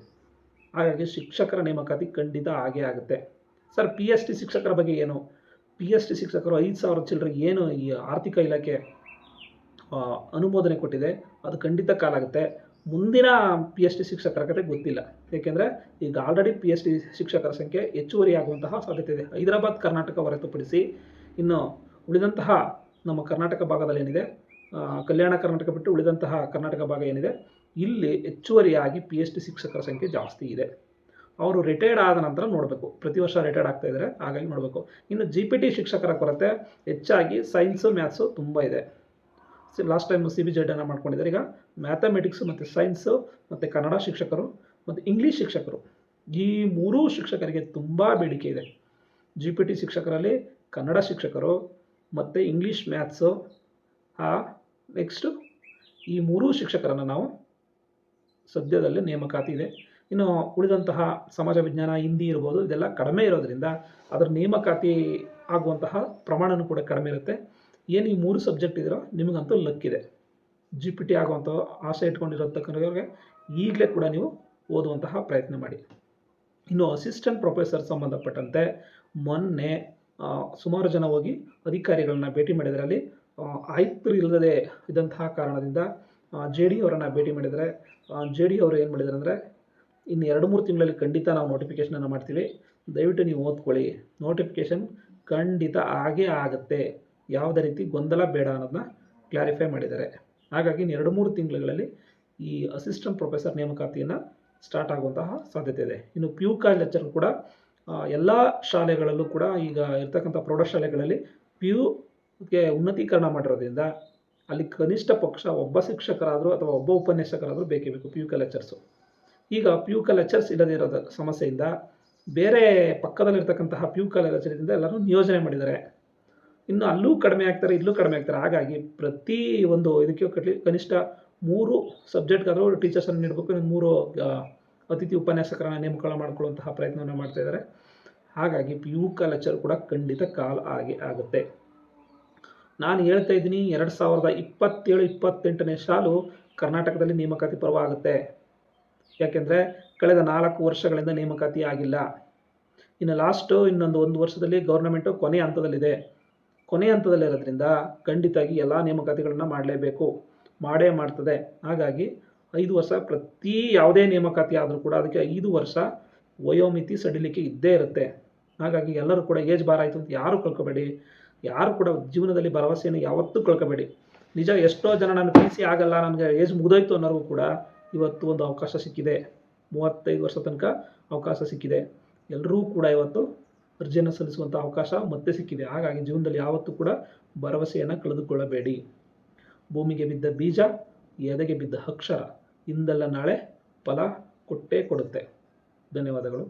ಹಾಗಾಗಿ ಶಿಕ್ಷಕರ ನೇಮಕಾತಿ ಖಂಡಿತ ಆಗೇ ಆಗುತ್ತೆ. ಸರ್, PST ಶಿಕ್ಷಕರ ಬಗ್ಗೆ ಏನು? PST ಶಿಕ್ಷಕರು 5,000 ಚಿಲ್ಲರೆ ಏನು ಈ ಆರ್ಥಿಕ ಇಲಾಖೆ ಅನುಮೋದನೆ ಕೊಟ್ಟಿದೆ, ಅದು ಖಂಡಿತ ಕಾಲಾಗುತ್ತೆ. ಮುಂದಿನ PST ಶಿಕ್ಷಕರ ಕತೆ ಗೊತ್ತಿಲ್ಲ. ಏಕೆಂದರೆ ಈಗ ಆಲ್ರೆಡಿ PST ಶಿಕ್ಷಕರ ಸಂಖ್ಯೆ ಹೆಚ್ಚುವರಿ ಆಗುವಂತಹ ಸಾಧ್ಯತೆ ಇದೆ. ಹೈದರಾಬಾದ್, ಕರ್ನಾಟಕ ಹೊರತುಪಡಿಸಿ ಇನ್ನು ಉಳಿದಂತಹ ನಮ್ಮ ಕರ್ನಾಟಕ ಭಾಗದಲ್ಲಿ ಏನಿದೆ, ಕಲ್ಯಾಣ ಕರ್ನಾಟಕ ಬಿಟ್ಟು ಉಳಿದಂತಹ ಕರ್ನಾಟಕ ಭಾಗ ಏನಿದೆ, ಇಲ್ಲಿ ಹೆಚ್ಚುವರಿಯಾಗಿ PST ಶಿಕ್ಷಕರ ಸಂಖ್ಯೆ ಜಾಸ್ತಿ ಇದೆ. ಅವರು ರಿಟೈರ್ಡ್ ಆದ ನಂತರ ನೋಡಬೇಕು. ಪ್ರತಿ ವರ್ಷ ರಿಟೈರ್ಡ್ ಆಗ್ತಾ ಇದ್ದಾರೆ, ಹಾಗಾಗಿ ನೋಡಬೇಕು. ಇನ್ನು GPT ಶಿಕ್ಷಕರ ಕೊರತೆ ಹೆಚ್ಚಾಗಿ ಸೈನ್ಸು, ಮ್ಯಾಥ್ಸು ತುಂಬ ಇದೆ. ಲಾಸ್ಟ್ ಟೈಮ್ CBZ ಮಾಡ್ಕೊಂಡಿದ್ದಾರೆ. ಈಗ ಮ್ಯಾಥಮೆಟಿಕ್ಸು ಮತ್ತು ಸೈನ್ಸು ಮತ್ತು ಕನ್ನಡ ಶಿಕ್ಷಕರು ಮತ್ತು ಇಂಗ್ಲೀಷ್ ಶಿಕ್ಷಕರು, ಈ 3 ಶಿಕ್ಷಕರಿಗೆ ತುಂಬ ಬೇಡಿಕೆ ಇದೆ. GPT ಶಿಕ್ಷಕರಲ್ಲಿ ಕನ್ನಡ ಶಿಕ್ಷಕರು ಮತ್ತು ಇಂಗ್ಲೀಷ್ ಮ್ಯಾಥ್ಸು, ನೆಕ್ಸ್ಟು ಈ 3 ಶಿಕ್ಷಕರನ್ನು ನಾವು ಸದ್ಯದಲ್ಲೇ ನೇಮಕಾತಿ ಇದೆ. ಇನ್ನು ಉಳಿದಂತಹ ಸಮಾಜ ವಿಜ್ಞಾನ, ಹಿಂದಿ ಇರ್ಬೋದು, ಇದೆಲ್ಲ ಕಡಿಮೆ ಇರೋದ್ರಿಂದ ಅದರ ನೇಮಕಾತಿ ಆಗುವಂತಹ ಪ್ರಮಾಣವೂ ಕೂಡ ಕಡಿಮೆ ಇರುತ್ತೆ. ಏನು ಈ 3 ಸಬ್ಜೆಕ್ಟ್ ಇದೆಯೋ ನಿಮಗಂತೂ ಲಕ್ಕಿದೆ. GPT ಆಗುವಂಥ ಆಸೆ ಇಟ್ಕೊಂಡಿರೋತಕ್ಕಂಥವ್ರಿಗೆ ಈಗಲೇ ಕೂಡ ನೀವು ಓದುವಂತಹ ಪ್ರಯತ್ನ ಮಾಡಿ. ಇನ್ನು ಅಸಿಸ್ಟೆಂಟ್ ಪ್ರೊಫೆಸರ್ ಸಂಬಂಧಪಟ್ಟಂತೆ ಮೊನ್ನೆ ಸುಮಾರು ಜನ ಹೋಗಿ ಅಧಿಕಾರಿಗಳನ್ನ ಭೇಟಿ ಮಾಡಿದರಲ್ಲಿ ಆಯುಕ್ತರು ಇಲ್ಲದೇ ಇದ್ದಂತಹ ಕಾರಣದಿಂದ JD ಅವರನ್ನು ಭೇಟಿ ಮಾಡಿದರೆ JD ಅವರು ಏನು ಮಾಡಿದ್ದಾರೆ ಅಂದರೆ, ಇನ್ನು 2-3 ತಿಂಗಳಲ್ಲಿ ಖಂಡಿತ ನಾವು ನೋಟಿಫಿಕೇಷನನ್ನು ಮಾಡ್ತೀವಿ, ದಯವಿಟ್ಟು ನೀವು ಓದ್ಕೊಳ್ಳಿ, ನೋಟಿಫಿಕೇಷನ್ ಖಂಡಿತ ಆಗೇ ಆಗುತ್ತೆ, ಯಾವುದೇ ರೀತಿ ಗೊಂದಲ ಬೇಡ ಅನ್ನೋದನ್ನ ಕ್ಲಾರಿಫೈ ಮಾಡಿದ್ದಾರೆ. ಹಾಗಾಗಿ 2-3 ತಿಂಗಳಲ್ಲಿ ಈ ಅಸಿಸ್ಟೆಂಟ್ ಪ್ರೊಫೆಸರ್ ನೇಮಕಾತಿಯನ್ನು ಸ್ಟಾರ್ಟ್ ಆಗುವಂತಹ ಸಾಧ್ಯತೆ ಇದೆ. ಇನ್ನು PUK ಲೆಕ್ಚರ್ ಕೂಡ ಎಲ್ಲ ಶಾಲೆಗಳಲ್ಲೂ ಕೂಡ ಈಗ ಇರ್ತಕ್ಕಂಥ ಪ್ರೌಢಶಾಲೆಗಳಲ್ಲಿ PUಗೆ ಉನ್ನತೀಕರಣ ಮಾಡಿರೋದ್ರಿಂದ ಅಲ್ಲಿ ಕನಿಷ್ಠ ಪಕ್ಷ ಒಬ್ಬ ಶಿಕ್ಷಕರಾದರೂ ಅಥವಾ ಒಬ್ಬ ಉಪನ್ಯಾಸಕರಾದರೂ ಬೇಕೇ ಬೇಕು PUK ಲೆಕ್ಚರ್ಸು. ಈಗ PUK ಲೆಕ್ಚರ್ಸ್ ಇಲ್ಲದೇ ಇರೋದ ಸಮಸ್ಯೆಯಿಂದ ಬೇರೆ ಪಕ್ಕದಲ್ಲಿರ್ತಕ್ಕಂತಹ PUK ಲೆಕ್ಚರಿಂದ ಎಲ್ಲರೂ ನಿಯೋಜನೆ ಮಾಡಿದ್ದಾರೆ. ಇನ್ನು ಅಲ್ಲೂ ಕಡಿಮೆ ಆಗ್ತಾರೆ, ಇಲ್ಲೂ ಕಡಿಮೆ ಆಗ್ತಾರೆ. ಹಾಗಾಗಿ ಪ್ರತಿ ಒಂದು ಇದಕ್ಕೆ ಕನಿಷ್ಠ 3 ಸಬ್ಜೆಕ್ಟ್ಗಾದರೂ ಟೀಚರ್ಸನ್ನು ನೀಡಬೇಕು. ಇನ್ನು 3 ಅತಿಥಿ ಉಪನ್ಯಾಸಕರನ್ನ ನೇಮಕ ಮಾಡಿಕೊಳ್ಳುವಂತಹ ಪ್ರಯತ್ನವನ್ನು ಮಾಡ್ತಾ ಇದ್ದಾರೆ. ಹಾಗಾಗಿ PU ಲೆಕ್ಚರ್ ಕೂಡ ಖಂಡಿತ ಕಾಲ್ ಆಗುತ್ತೆ. ನಾನು ಹೇಳ್ತಾ ಇದ್ದೀನಿ 2027-28ನೇ ಸಾಲು ಕರ್ನಾಟಕದಲ್ಲಿ ನೇಮಕಾತಿ ಪರ್ವವಾಗುತ್ತೆ. ಯಾಕೆಂದರೆ ಕಳೆದ 4 ವರ್ಷಗಳಿಂದ ನೇಮಕಾತಿ ಆಗಿಲ್ಲ. ಇನ್ನು ಇನ್ನೊಂದು 1 ವರ್ಷದಲ್ಲಿ ಗೌರ್ನಮೆಂಟು ಕೊನೆಯ ಹಂತದಲ್ಲಿರೋದ್ರಿಂದ ಖಂಡಿತವಾಗಿ ಎಲ್ಲ ನೇಮಕಾತಿಗಳನ್ನು ಮಾಡಲೇಬೇಕು, ಮಾಡೇ ಮಾಡ್ತದೆ. ಹಾಗಾಗಿ 5 ವರ್ಷ ಯಾವುದೇ ನೇಮಕಾತಿ ಆದರೂ ಕೂಡ ಅದಕ್ಕೆ 5 ವರ್ಷ ವಯೋಮಿತಿ ಸಡಿಲಿಕೆ ಇದ್ದೇ ಇರುತ್ತೆ. ಹಾಗಾಗಿ ಎಲ್ಲರೂ ಕೂಡ ಏಜ್ ಬಾರ್ ಆಯಿತು ಅಂತ ಯಾರೂ ಕಳ್ಕೊಬೇಡಿ. ಯಾರು ಕೂಡ ಜೀವನದಲ್ಲಿ ಭರವಸೆಯನ್ನು ಯಾವತ್ತೂ ಕಳ್ಕೊಬೇಡಿ. ನಿಜ ಎಷ್ಟೋ ಜನ ನಾನು PC ಆಗಲ್ಲ, ನನಗೆ ಏಜ್ ಮುಗಿದೋಯ್ತು ಅನ್ನೋರಿಗೂ ಕೂಡ ಇವತ್ತು ಒಂದು ಅವಕಾಶ ಸಿಕ್ಕಿದೆ. 35 ವರ್ಷ ತನಕ ಅವಕಾಶ ಸಿಕ್ಕಿದೆ. ಎಲ್ಲರೂ ಕೂಡ ಇವತ್ತು ಅರ್ಜಿಯನ್ನು ಸಲ್ಲಿಸುವಂಥ ಅವಕಾಶ ಮತ್ತೆ ಸಿಕ್ಕಿದೆ. ಹಾಗಾಗಿ ಜೀವನದಲ್ಲಿ ಯಾವತ್ತೂ ಕೂಡ ಭರವಸೆಯನ್ನು ಕಳೆದುಕೊಳ್ಳಬೇಡಿ. ಭೂಮಿಗೆ ಬಿದ್ದ ಬೀಜ, ಎದೆಗೆ ಬಿದ್ದ ಅಕ್ಷರ ಇಂದಲ್ಲ ನಾಳೆ ಫಲ ಕೊಟ್ಟೇ ಕೊಡುತ್ತೆ. ಧನ್ಯವಾದಗಳು.